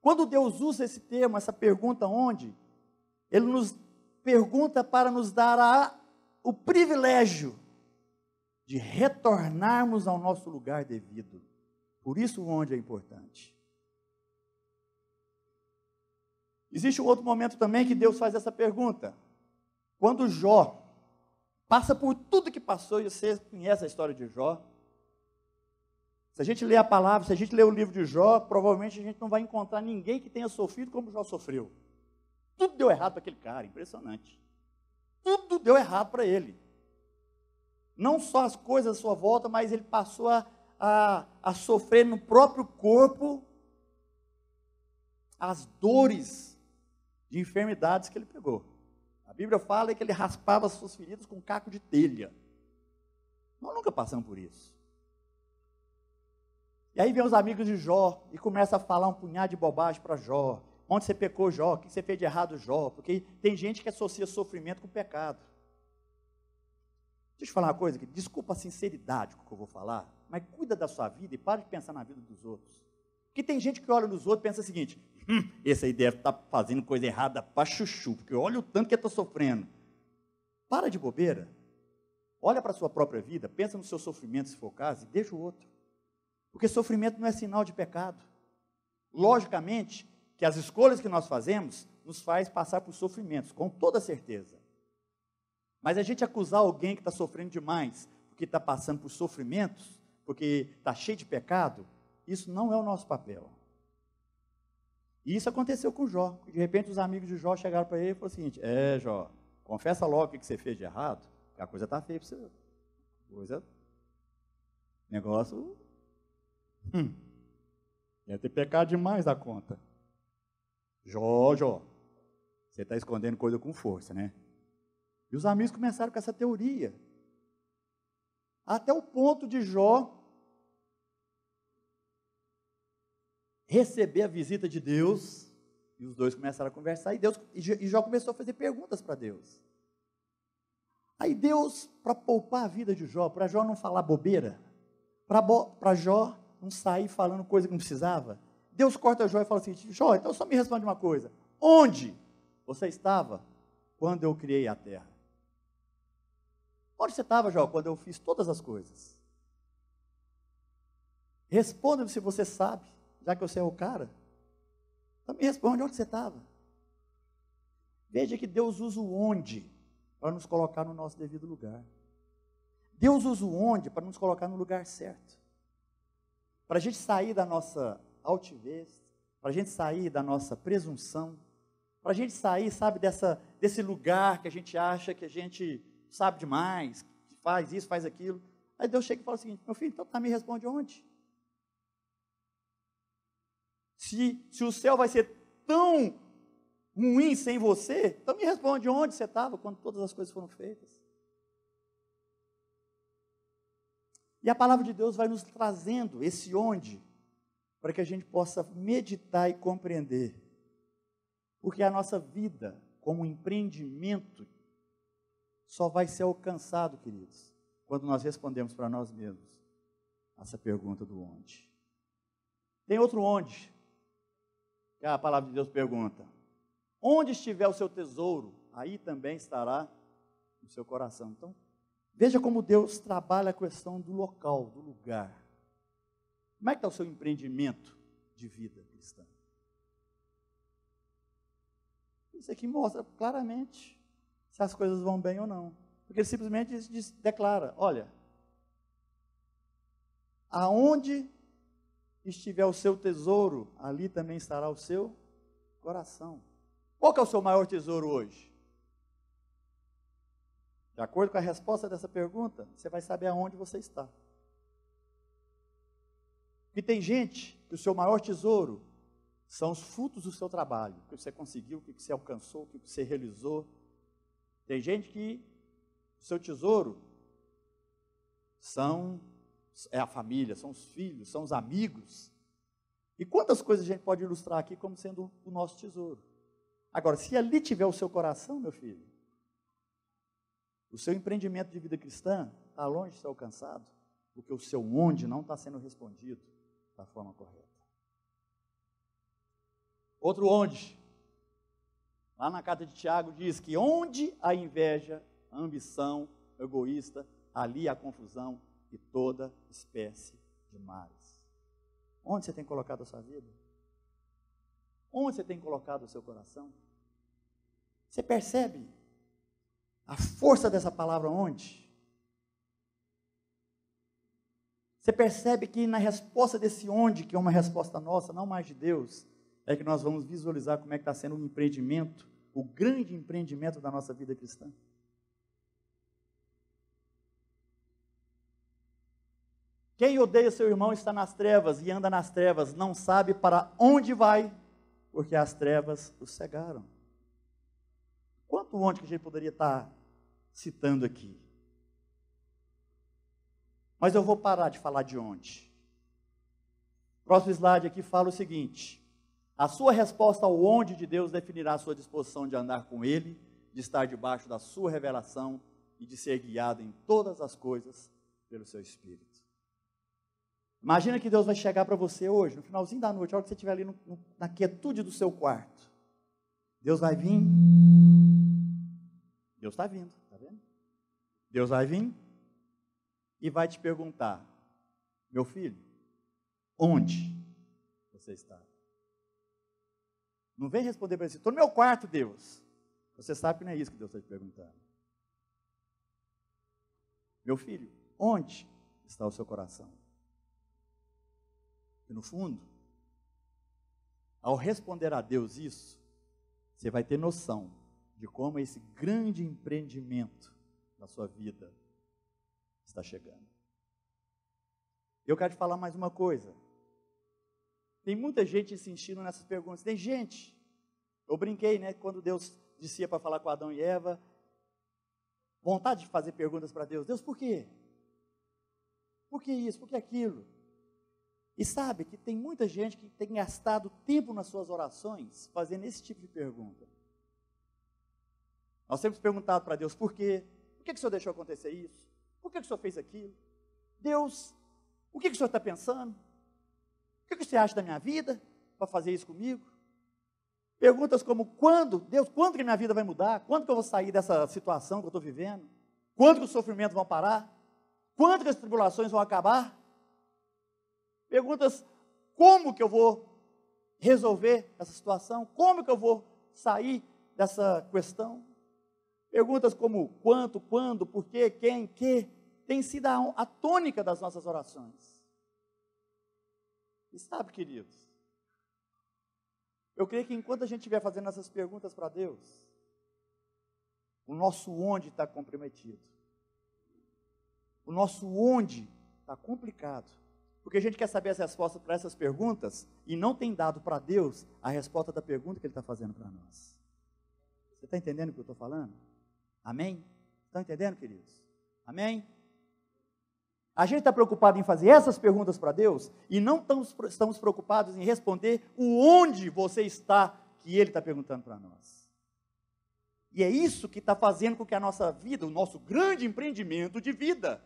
Quando Deus usa esse termo, essa pergunta onde, Ele nos pergunta para nos dar o privilégio de retornarmos ao nosso lugar devido. Por isso onde é importante. Existe um outro momento também que Deus faz essa pergunta. Quando Jó passa por tudo que passou, e você conhece a história de Jó. Se a gente lê a palavra, se a gente lê o livro de Jó, provavelmente a gente não vai encontrar ninguém que tenha sofrido como Jó sofreu. Tudo deu errado para aquele cara, impressionante. Tudo deu errado para ele. Não só as coisas à sua volta, mas ele passou a sofrer no próprio corpo as dores de enfermidades que ele pegou. A Bíblia fala que ele raspava as suas feridas com um caco de telha. Nós nunca passamos por isso. E aí vem os amigos de Jó e começa a falar um punhado de bobagem para Jó. Onde você pecou, Jó? O que você fez de errado, Jó? Porque tem gente que associa sofrimento com pecado. Deixa eu te falar uma coisa, desculpa a sinceridade com o que eu vou falar, mas cuida da sua vida e para de pensar na vida dos outros. Porque tem gente que olha nos outros e pensa o seguinte, esse aí deve estar fazendo coisa errada para chuchu, porque olha o tanto que ele está sofrendo. Para de bobeira. Olha para a sua própria vida, pensa no seu sofrimento, se for o caso, e deixa o outro. Porque sofrimento não é sinal de pecado. Logicamente, que as escolhas que nós fazemos nos faz passar por sofrimentos, com toda certeza. Mas a gente acusar alguém que está sofrendo demais, porque está passando por sofrimentos, porque está cheio de pecado, isso não é o nosso papel. E isso aconteceu com Jó. De repente os amigos de Jó chegaram para ele e falaram o seguinte, Jó, confessa logo o que você fez de errado, que a coisa está feia para você. Negócio, deve ter pecado demais da conta. Jó, você está escondendo coisa com força, né? E os amigos começaram com essa teoria. Até o ponto de Jó receber a visita de Deus, e os dois começaram a conversar, e Jó começou a fazer perguntas para Deus. Aí Deus, para poupar a vida de Jó, para Jó não falar bobeira, para Jó não sair falando coisa que não precisava, Deus corta Jó e fala assim, Jó, então só me responde uma coisa, onde você estava quando eu criei a terra? Onde você estava, Jó, quando eu fiz todas as coisas? Responda-me se você sabe, já que você é o cara. Então me responde, onde você estava? Veja que Deus usa o onde para nos colocar no nosso devido lugar. Deus usa o onde para nos colocar no lugar certo. Para a gente sair da nossa altivez, para a gente sair da nossa presunção, para a gente sair, sabe, desse lugar que a gente acha que a gente sabe demais, que faz isso, faz aquilo. Aí Deus chega e fala o seguinte, meu filho, então me responde onde? Se o céu vai ser tão ruim sem você, então me responde onde você estava quando todas as coisas foram feitas. E a palavra de Deus vai nos trazendo esse onde, para que a gente possa meditar e compreender. Porque a nossa vida, como empreendimento, só vai ser alcançado, queridos, quando nós respondemos para nós mesmos essa pergunta do onde. Tem outro onde, que a palavra de Deus pergunta, onde estiver o seu tesouro, aí também estará o seu coração. Então, veja como Deus trabalha a questão do local, do lugar. Como é que está o seu empreendimento de vida cristã? Isso aqui mostra claramente se as coisas vão bem ou não. Porque ele simplesmente declara, olha, aonde estiver o seu tesouro, ali também estará o seu coração. Qual que é o seu maior tesouro hoje? De acordo com a resposta dessa pergunta, você vai saber aonde você está. Porque tem gente que o seu maior tesouro são os frutos do seu trabalho, o que você conseguiu, o que você alcançou, o que você realizou. Tem gente que o seu tesouro é a família, são os filhos, são os amigos. E quantas coisas a gente pode ilustrar aqui como sendo o nosso tesouro. Agora, se ali tiver o seu coração, meu filho, o seu empreendimento de vida cristã está longe de ser alcançado, porque o seu onde não está sendo respondido da forma correta. Outro onde, lá na carta de Tiago diz que onde há inveja, ambição, egoísta, ali há confusão e toda espécie de males. Onde você tem colocado a sua vida? Onde você tem colocado o seu coração? Você percebe a força dessa palavra onde? Você percebe que na resposta desse onde, que é uma resposta nossa, não mais de Deus, é que nós vamos visualizar como é que está sendo o empreendimento, o grande empreendimento da nossa vida cristã. Quem odeia seu irmão está nas trevas e anda nas trevas, não sabe para onde vai, porque as trevas o cegaram. Quanto onde que a gente poderia estar citando aqui? Mas eu vou parar de falar de onde. O próximo slide aqui fala o seguinte: a sua resposta ao onde de Deus definirá a sua disposição de andar com Ele, de estar debaixo da sua revelação e de ser guiado em todas as coisas pelo seu Espírito. Imagina que Deus vai chegar para você hoje, no finalzinho da noite, a hora que você estiver ali na quietude do seu quarto. Deus vai vir. Deus está vindo, está vendo? Deus vai vir e vai te perguntar: meu filho, onde você está? Não vem responder para ele: estou no meu quarto, Deus. Você sabe que não é isso que Deus está te perguntando. Meu filho, onde está o seu coração? E no fundo, ao responder a Deus isso, você vai ter noção de como esse grande empreendimento na sua vida está chegando. Eu quero te falar mais uma coisa. Tem muita gente insistindo nessas perguntas. Tem gente, eu brinquei, né, quando Deus dizia para falar com Adão e Eva, vontade de fazer perguntas para Deus. Deus, por quê? Por que isso? Por que aquilo? E sabe que tem muita gente que tem gastado tempo nas suas orações fazendo esse tipo de pergunta. Nós temos perguntado para Deus: por quê? Por que o Senhor deixou acontecer isso? Por que o Senhor fez aquilo? Deus, o que o Senhor está pensando? O que você acha da minha vida para fazer isso comigo? Perguntas como: quando? Deus, quando que minha vida vai mudar? Quando que eu vou sair dessa situação que eu estou vivendo? Quando que os sofrimentos vão parar? Quando que as tribulações vão acabar? Perguntas: como que eu vou resolver essa situação? Como que eu vou sair dessa questão? Perguntas como quanto, quando, por quê, quem, que, tem sido a tônica das nossas orações. E sabe, queridos, eu creio que enquanto a gente estiver fazendo essas perguntas para Deus, o nosso onde está comprometido. O nosso onde está complicado. Porque a gente quer saber as respostas para essas perguntas e não tem dado para Deus a resposta da pergunta que Ele está fazendo para nós. Você está entendendo o que eu estou falando? Amém? Estão entendendo, queridos? Amém? A gente está preocupado em fazer essas perguntas para Deus e não estamos preocupados em responder o onde você está, que Ele está perguntando para nós. E é isso que está fazendo com que a nossa vida, o nosso grande empreendimento de vida,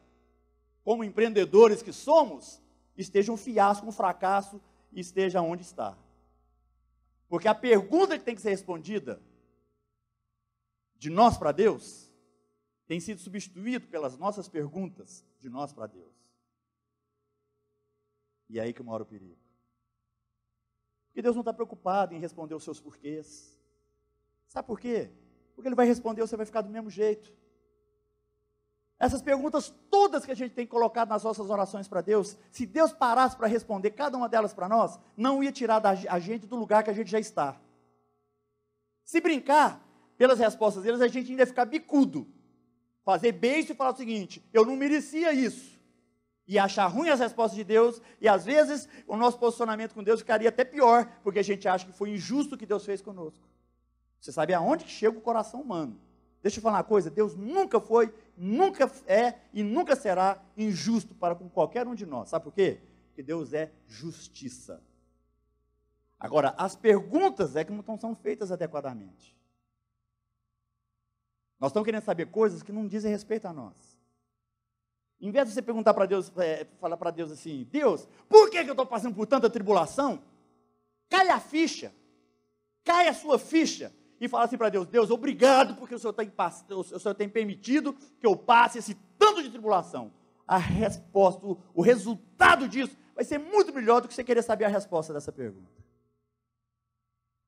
como empreendedores que somos, esteja um fiasco, um fracasso, e esteja onde está. Porque a pergunta que tem que ser respondida de nós para Deus tem sido substituído pelas nossas perguntas de nós para Deus. E é aí que mora o perigo. Porque Deus não está preocupado em responder os seus porquês. Sabe por quê? Porque Ele vai responder e você vai ficar do mesmo jeito. Essas perguntas todas que a gente tem colocado nas nossas orações para Deus, se Deus parasse para responder cada uma delas para nós, não ia tirar a gente do lugar que a gente já está. Se brincar pelas respostas deles, a gente ainda ia ficar bicudo. Fazer beijo e falar o seguinte: eu não merecia isso. E achar ruim as respostas de Deus, e às vezes o nosso posicionamento com Deus ficaria até pior, porque a gente acha que foi injusto o que Deus fez conosco. Você sabe aonde que chega o coração humano. Deixa eu falar uma coisa: Deus nunca foi, nunca é e nunca será injusto para com qualquer um de nós. Sabe por quê? Porque Deus é justiça. Agora, as perguntas é que não são feitas adequadamente. Nós estamos querendo saber coisas que não dizem respeito a nós. Em vez de você perguntar para Deus, falar para Deus assim: Deus, por que eu estou passando por tanta tribulação? Cai a ficha, cai a sua ficha, e fala assim para Deus: Deus, obrigado porque o Senhor tem permitido que eu passe esse tanto de tribulação. A resposta, o resultado disso vai ser muito melhor do que você querer saber a resposta dessa pergunta.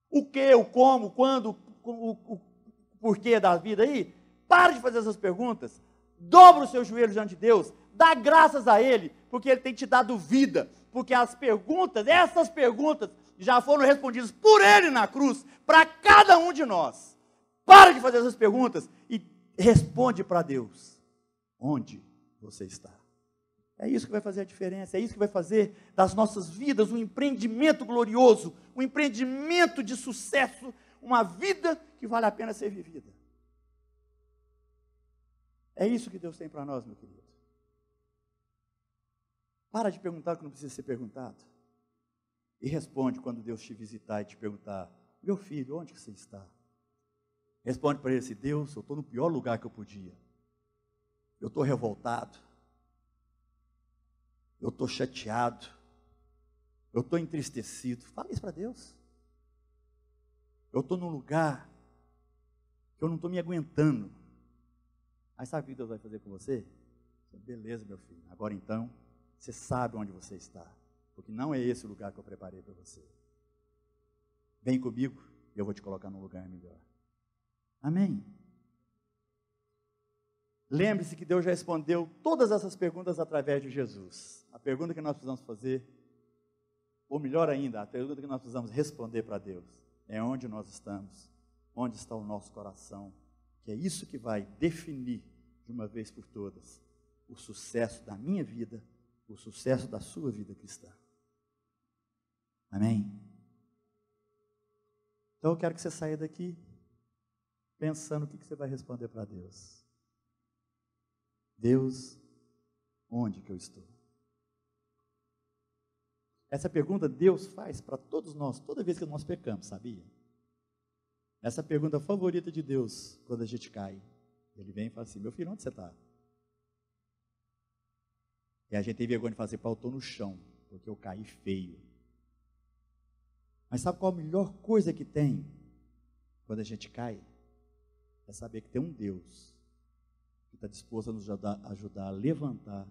O que, o como, quando, o porquê da vida aí? Para de fazer essas perguntas. Dobra os seus joelhos diante de Deus. Dá graças a Ele, porque Ele tem te dado vida. Porque essas perguntas já foram respondidas por Ele na cruz, para cada um de nós. Para de fazer essas perguntas e responde para Deus: onde você está? É isso que vai fazer a diferença, é isso que vai fazer das nossas vidas um empreendimento glorioso, um empreendimento de sucesso, uma vida que vale a pena ser vivida. É isso que Deus tem para nós, meu querido. Para de perguntar o que não precisa ser perguntado. E responde quando Deus te visitar e te perguntar: meu filho, onde você está? Responde para ele assim: Deus, eu estou no pior lugar que eu podia. Eu estou revoltado. eu estou chateado, eu estou entristecido. Fala isso para Deus. Eu estou num lugar que eu não estou me aguentando. Aí sabe o que Deus vai fazer com você? Beleza, meu filho, agora então, você sabe onde você está, porque não é esse o lugar que eu preparei para você. Vem comigo, eu vou te colocar num lugar melhor. Amém? Lembre-se que Deus já respondeu todas essas perguntas através de Jesus. A pergunta que nós precisamos fazer, ou melhor ainda, a pergunta que nós precisamos responder para Deus, é onde nós estamos, onde está o nosso coração, que é isso que vai definir, de uma vez por todas, o sucesso da minha vida, o sucesso da sua vida cristã. Amém? Então eu quero que você saia daqui pensando o que você vai responder para Deus. Deus, onde que eu estou? Essa pergunta Deus faz para todos nós, toda vez que nós pecamos, sabia? Essa pergunta favorita de Deus, quando a gente cai. Ele vem e fala assim, meu filho, onde você está? E a gente tem vergonha de fazer, eu estou no chão, porque eu caí feio. Mas sabe qual a melhor coisa que tem, quando a gente cai? É saber que tem um Deus, que está disposto a nos ajudar a levantar,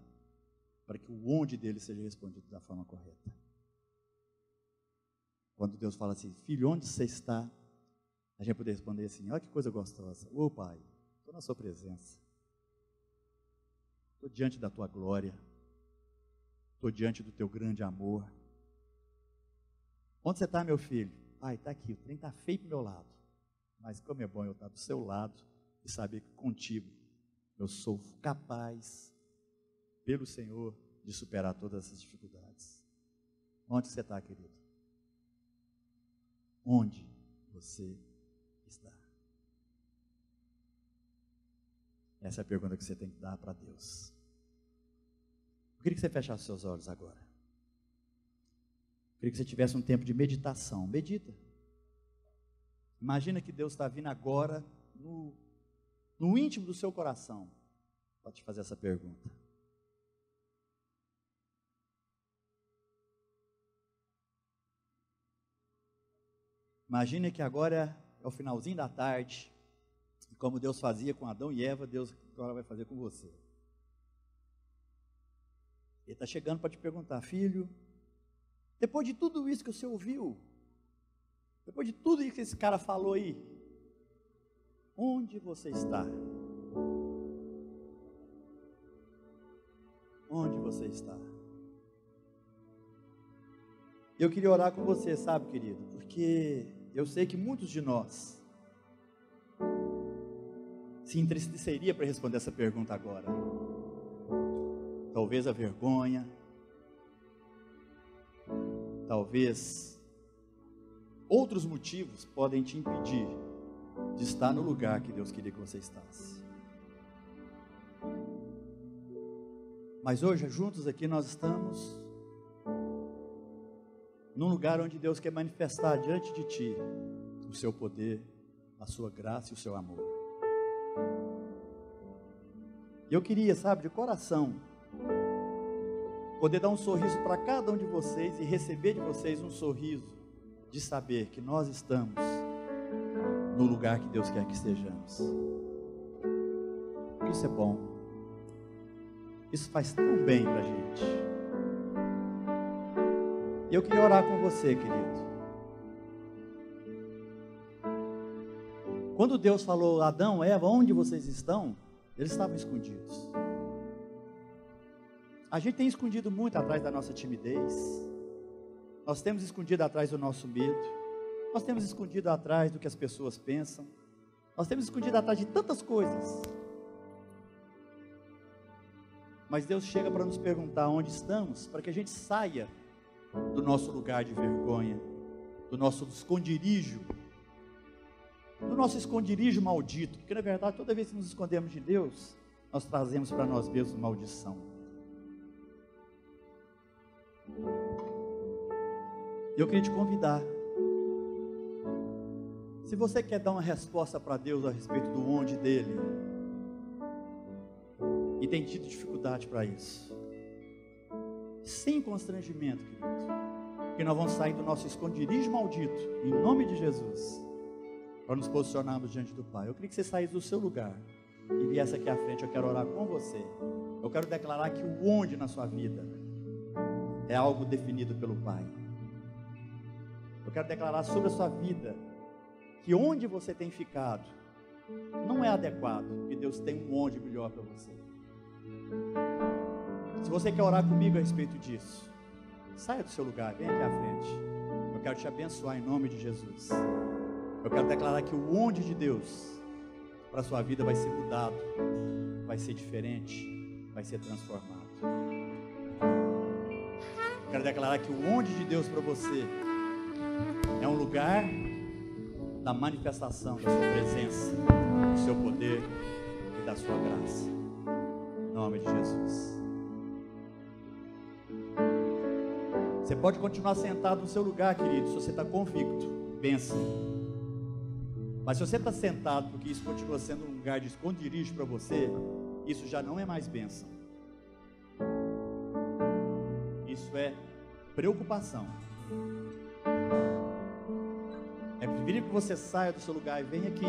para que o onde dele seja respondido da forma correta. Quando Deus fala assim, filho, onde você está? A gente poder responder assim, olha que coisa gostosa. Ô Pai, estou na sua presença. Estou diante da tua glória. Estou diante do teu grande amor. Onde você está, meu filho? Pai, está aqui, o trem está feio para o meu lado. Mas como é bom eu estar do seu lado e saber que contigo eu sou capaz, pelo Senhor, de superar todas essas dificuldades. Onde você está, querido? Onde você está? Essa é a pergunta que você tem que dar para Deus. Eu queria que você fechasse seus olhos agora. Eu queria que você tivesse um tempo de meditação. Medita. Imagina que Deus está vindo agora no íntimo do seu coração para te fazer essa pergunta. Imagina que agora é o finalzinho da tarde, e como Deus fazia com Adão e Eva, Deus agora vai fazer com você. Ele está chegando para te perguntar, filho, depois de tudo isso que você ouviu, depois de tudo isso que esse cara falou aí, onde você está? Onde você está? Eu queria orar com você, sabe, querido? Porque eu sei que muitos de nós se entristeceria para responder essa pergunta agora. Talvez a vergonha, talvez outros motivos podem te impedir de estar no lugar que Deus queria que você estivesse. Mas hoje, juntos aqui, nós estamos num lugar onde Deus quer manifestar diante de ti o seu poder, a sua graça e o seu amor. E eu queria, sabe, de coração, poder dar um sorriso para cada um de vocês e receber de vocês um sorriso de saber que nós estamos no lugar que Deus quer que estejamos. Isso é bom. Isso faz tão bem para a gente. E eu queria orar com você, querido. Quando Deus falou, Adão, Eva, onde vocês estão? Eles estavam escondidos. A gente tem escondido muito atrás da nossa timidez. Nós temos escondido atrás do nosso medo. Nós temos escondido atrás do que as pessoas pensam. Nós temos escondido atrás de tantas coisas. Mas Deus chega para nos perguntar onde estamos, para que a gente saia do nosso lugar de vergonha, do nosso esconderijo maldito, porque na verdade toda vez que nos escondemos de Deus, nós trazemos para nós mesmos maldição. Eu queria te convidar, se você quer dar uma resposta para Deus a respeito do onde dele, e tem tido dificuldade para isso, sem constrangimento, querido. Porque nós vamos sair do nosso esconderijo maldito, em nome de Jesus, para nos posicionarmos diante do Pai. Eu queria que você saísse do seu lugar e viesse aqui à frente. Eu quero orar com você. Eu quero declarar que o onde na sua vida é algo definido pelo Pai. Eu quero declarar sobre a sua vida que onde você tem ficado não é adequado, porque Deus tem um onde melhor para você. Se você quer orar comigo a respeito disso, saia do seu lugar, vem aqui à frente. Eu quero te abençoar em nome de Jesus. Eu quero declarar que o onde de Deus para a sua vida vai ser mudado, vai ser diferente, vai ser transformado. Eu quero declarar que o onde de Deus para você é um lugar da manifestação da sua presença, do seu poder e da sua graça. Em nome de Jesus. Você pode continuar sentado no seu lugar, querido, se você está convicto. Benção. Mas se você está sentado porque isso continua sendo um lugar de esconderijo para você, isso já não é mais bênção. Isso é preocupação. É preferível que você saia do seu lugar e venha aqui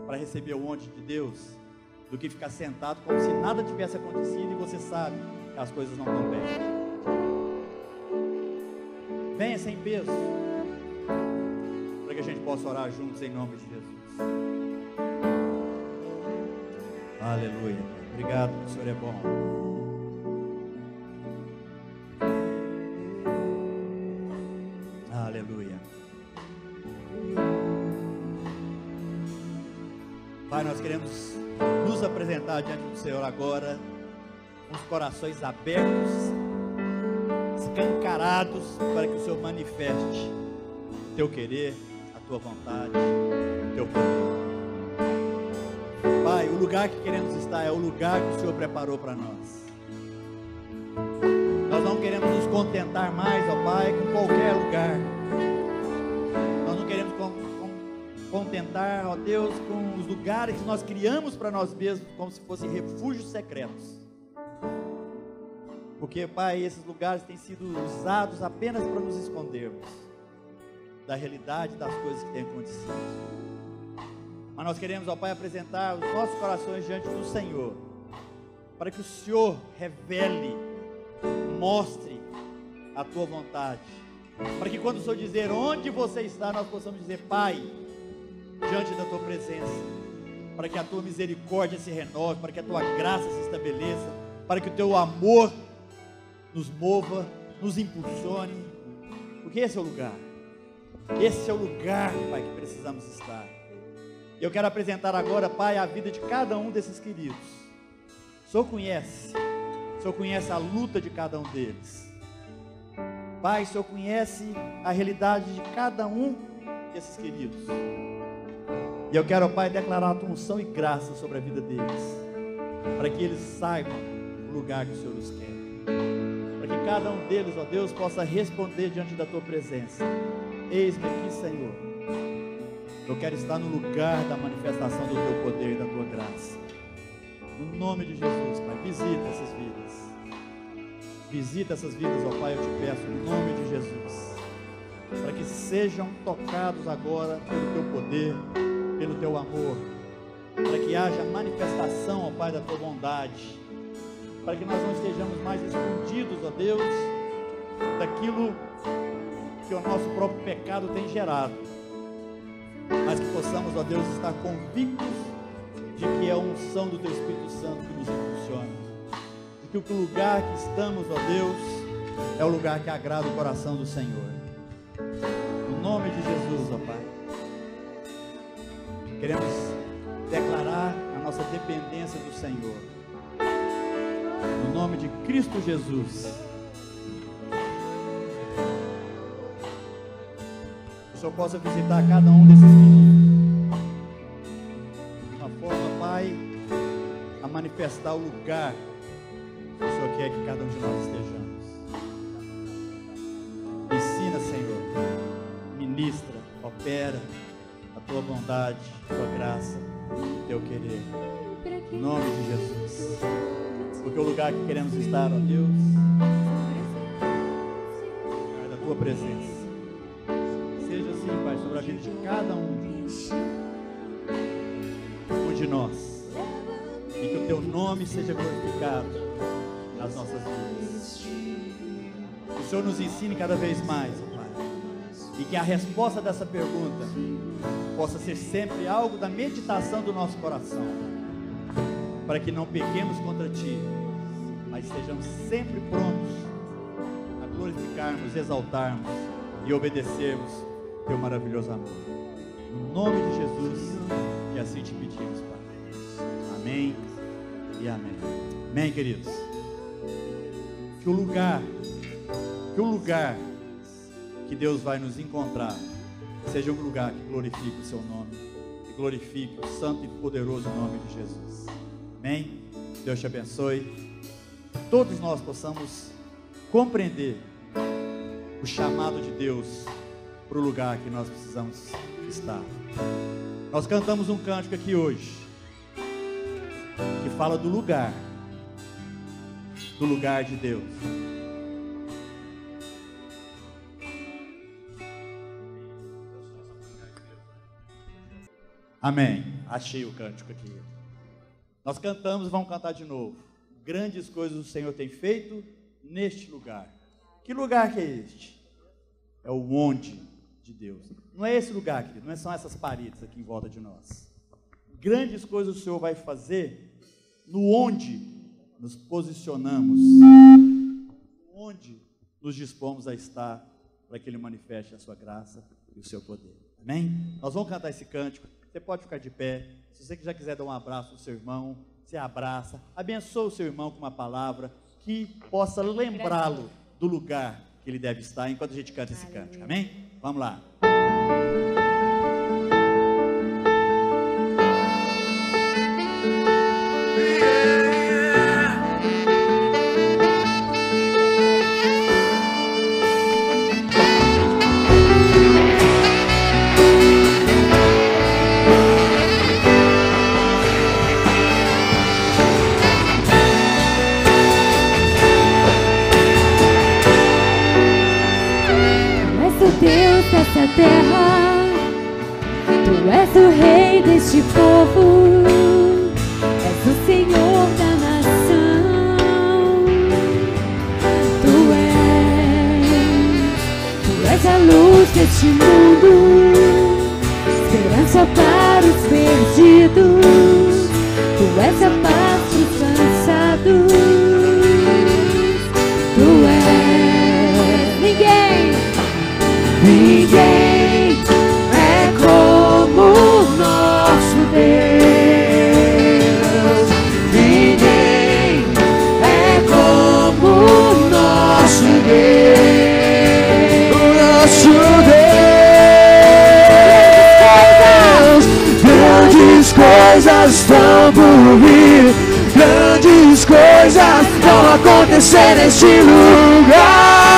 para receber o onde de Deus, do que ficar sentado como se nada tivesse acontecido e você sabe que as coisas não estão bem. Venha sem peso, para que a gente possa orar juntos em nome de Jesus. Aleluia. Obrigado, que o Senhor é bom. Aleluia. Pai, nós queremos nos apresentar diante do Senhor agora, com os corações abertos, escancarados, para que o Senhor manifeste o teu querer, a tua vontade, o teu poder. Pai, o lugar que queremos estar é o lugar que o Senhor preparou para nós. Nós não queremos nos contentar mais, ó Pai, com qualquer lugar. Nós não queremos contentar, ó Deus, com os lugares que nós criamos para nós mesmos, como se fossem refúgios secretos. Porque, Pai, esses lugares têm sido usados apenas para nos escondermos da realidade das coisas que têm acontecido. Mas nós queremos, ó Pai, apresentar os nossos corações diante do Senhor, para que o Senhor revele, mostre a Tua vontade, para que quando o Senhor dizer onde você está, nós possamos dizer, Pai, diante da Tua presença, para que a Tua misericórdia se renove, para que a Tua graça se estabeleça, para que o Teu amor nos mova, nos impulsione, porque esse é o lugar, Pai, que precisamos estar. Eu quero apresentar agora, Pai, a vida de cada um desses queridos. O Senhor conhece a luta de cada um deles. Pai, o Senhor conhece a realidade de cada um desses queridos. E eu quero, Pai, declarar a Tua unção e graça sobre a vida deles, para que eles saibam o lugar que o Senhor os quer. Para que cada um deles, ó Deus, possa responder diante da Tua presença. Eis-me aqui, Senhor. Eu quero estar no lugar da manifestação do Teu poder e da Tua graça. No nome de Jesus, Pai, visita essas vidas. Visita essas vidas, ó Pai, eu te peço, no nome de Jesus. Para que sejam tocados agora pelo Teu poder, pelo Teu amor. Para que haja manifestação, ó Pai, da Tua bondade. Para que nós não estejamos mais escondidos, ó Deus, daquilo que o nosso próprio pecado tem gerado, mas que possamos, ó Deus, estar convictos de que é a unção do Teu Espírito Santo que nos impulsiona, de que o lugar que estamos, ó Deus, é o lugar que agrada o coração do Senhor. No nome de Jesus, ó Pai, queremos declarar a nossa dependência do Senhor. No nome de Cristo Jesus. Que o Senhor possa visitar cada um desses queridos. De uma forma, Pai, a manifestar o lugar que o Senhor quer que cada um de nós estejamos. Ensina, Senhor. Ministra, opera a Tua bondade, a Tua graça, o Teu querer. Em nome de Jesus. Porque o lugar que queremos estar, ó Deus, Da tua presença. Seja assim, Pai, sobre a vida de cada um de nós. E que o teu nome seja glorificado nas nossas vidas. Que o Senhor nos ensine cada vez mais, ó Pai. E que a resposta dessa pergunta possa ser sempre algo da meditação do nosso coração. Para que não pequemos contra Ti, mas estejamos sempre prontos a glorificarmos, exaltarmos e obedecermos Teu maravilhoso amor. No nome de Jesus, que assim te pedimos, Pai. Amém e amém. Amém, queridos. Que o lugar que Deus vai nos encontrar seja um lugar que glorifique o Seu nome, que glorifique o santo e poderoso nome de Jesus. Amém? Deus te abençoe. Que todos nós possamos compreender o chamado de Deus para o lugar que nós precisamos estar. Nós cantamos um cântico aqui hoje que fala do lugar de Deus. Amém. Achei o cântico aqui. Nós cantamos e vamos cantar de novo. Grandes coisas o Senhor tem feito neste lugar. Que lugar que é este? É o onde de Deus. Não é esse lugar, querido, não são essas paredes aqui em volta de nós. Grandes coisas o Senhor vai fazer no onde nos posicionamos, onde nos dispomos a estar, para que Ele manifeste a sua graça e o seu poder. Amém? Nós vamos cantar esse cântico. Você pode ficar de pé. Se você já quiser dar um abraço no seu irmão, você abraça, abençoa o seu irmão com uma palavra que possa lembrá-lo do lugar que ele deve estar enquanto a gente canta esse cântico. Amém? Vamos lá. Dessa terra, Tu és o rei deste povo, és o Senhor da nação. Tu és a luz deste mundo, esperança para os perdidos. Tu és a paz dos cansados. Tu és Ninguém é como o nosso Deus. Ninguém é como o nosso Deus. O nosso Deus. Grandes coisas estão por vir. Grandes coisas vão acontecer neste lugar.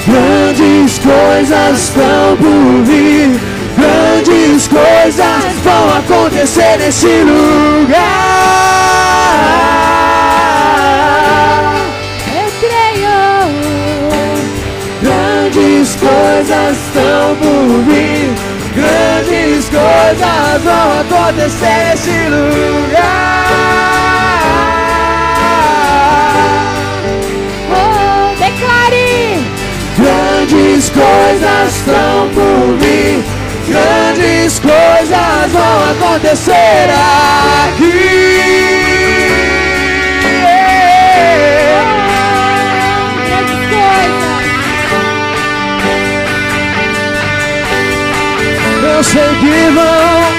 Grandes coisas estão por vir. Grandes coisas vão acontecer nesse lugar. Eu creio. Grandes coisas estão por vir. Grandes coisas vão acontecer nesse lugar. Oh, declare! Grandes coisas estão por vir. Grandes coisas vão acontecer aqui. Grandes coisas. Eu sei que vão.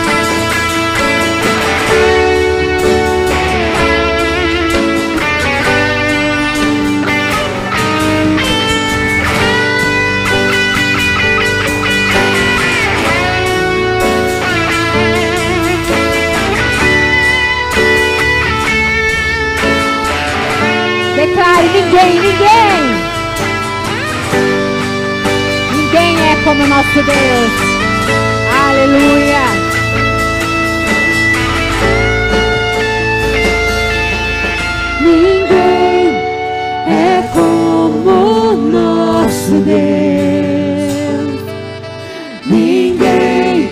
Declare, ninguém é como o nosso Deus. Aleluia. Ninguém é como o nosso Deus. Ninguém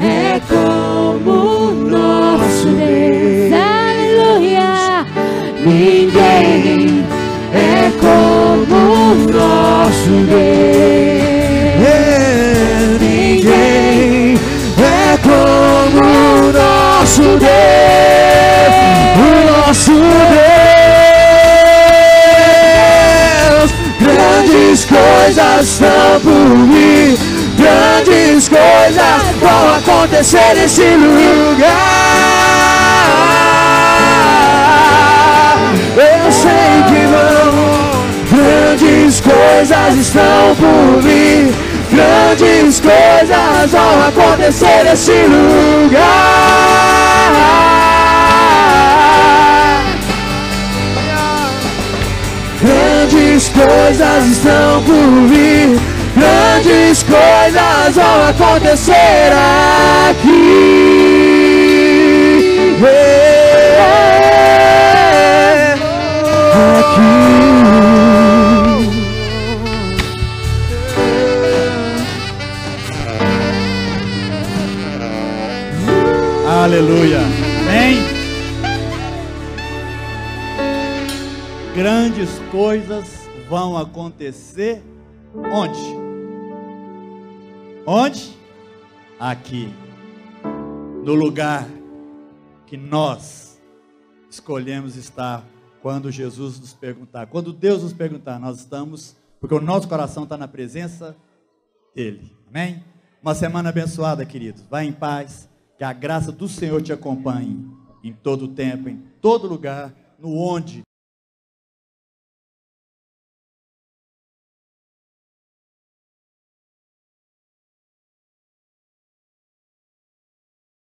é como o nosso Deus. Aleluia! Ninguém é como o nosso Deus. Ninguém é como o nosso Deus. O nosso Deus. Grandes coisas estão por vir. Grandes coisas vão acontecer nesse lugar. Eu sei que vão. Grandes coisas estão por vir. Grandes coisas vão acontecer nesse lugar. Grandes coisas estão por vir. Grandes coisas vão acontecer aqui. Aqui. Aleluia. Amém. Grandes coisas vão acontecer onde? Onde? Aqui. No lugar que nós escolhemos estar quando Jesus nos perguntar. Quando Deus nos perguntar, nós estamos, porque o nosso coração está na presença dEle. Amém? Uma semana abençoada, queridos. Vá em paz. Que a graça do Senhor te acompanhe em todo o tempo, em todo lugar, no onde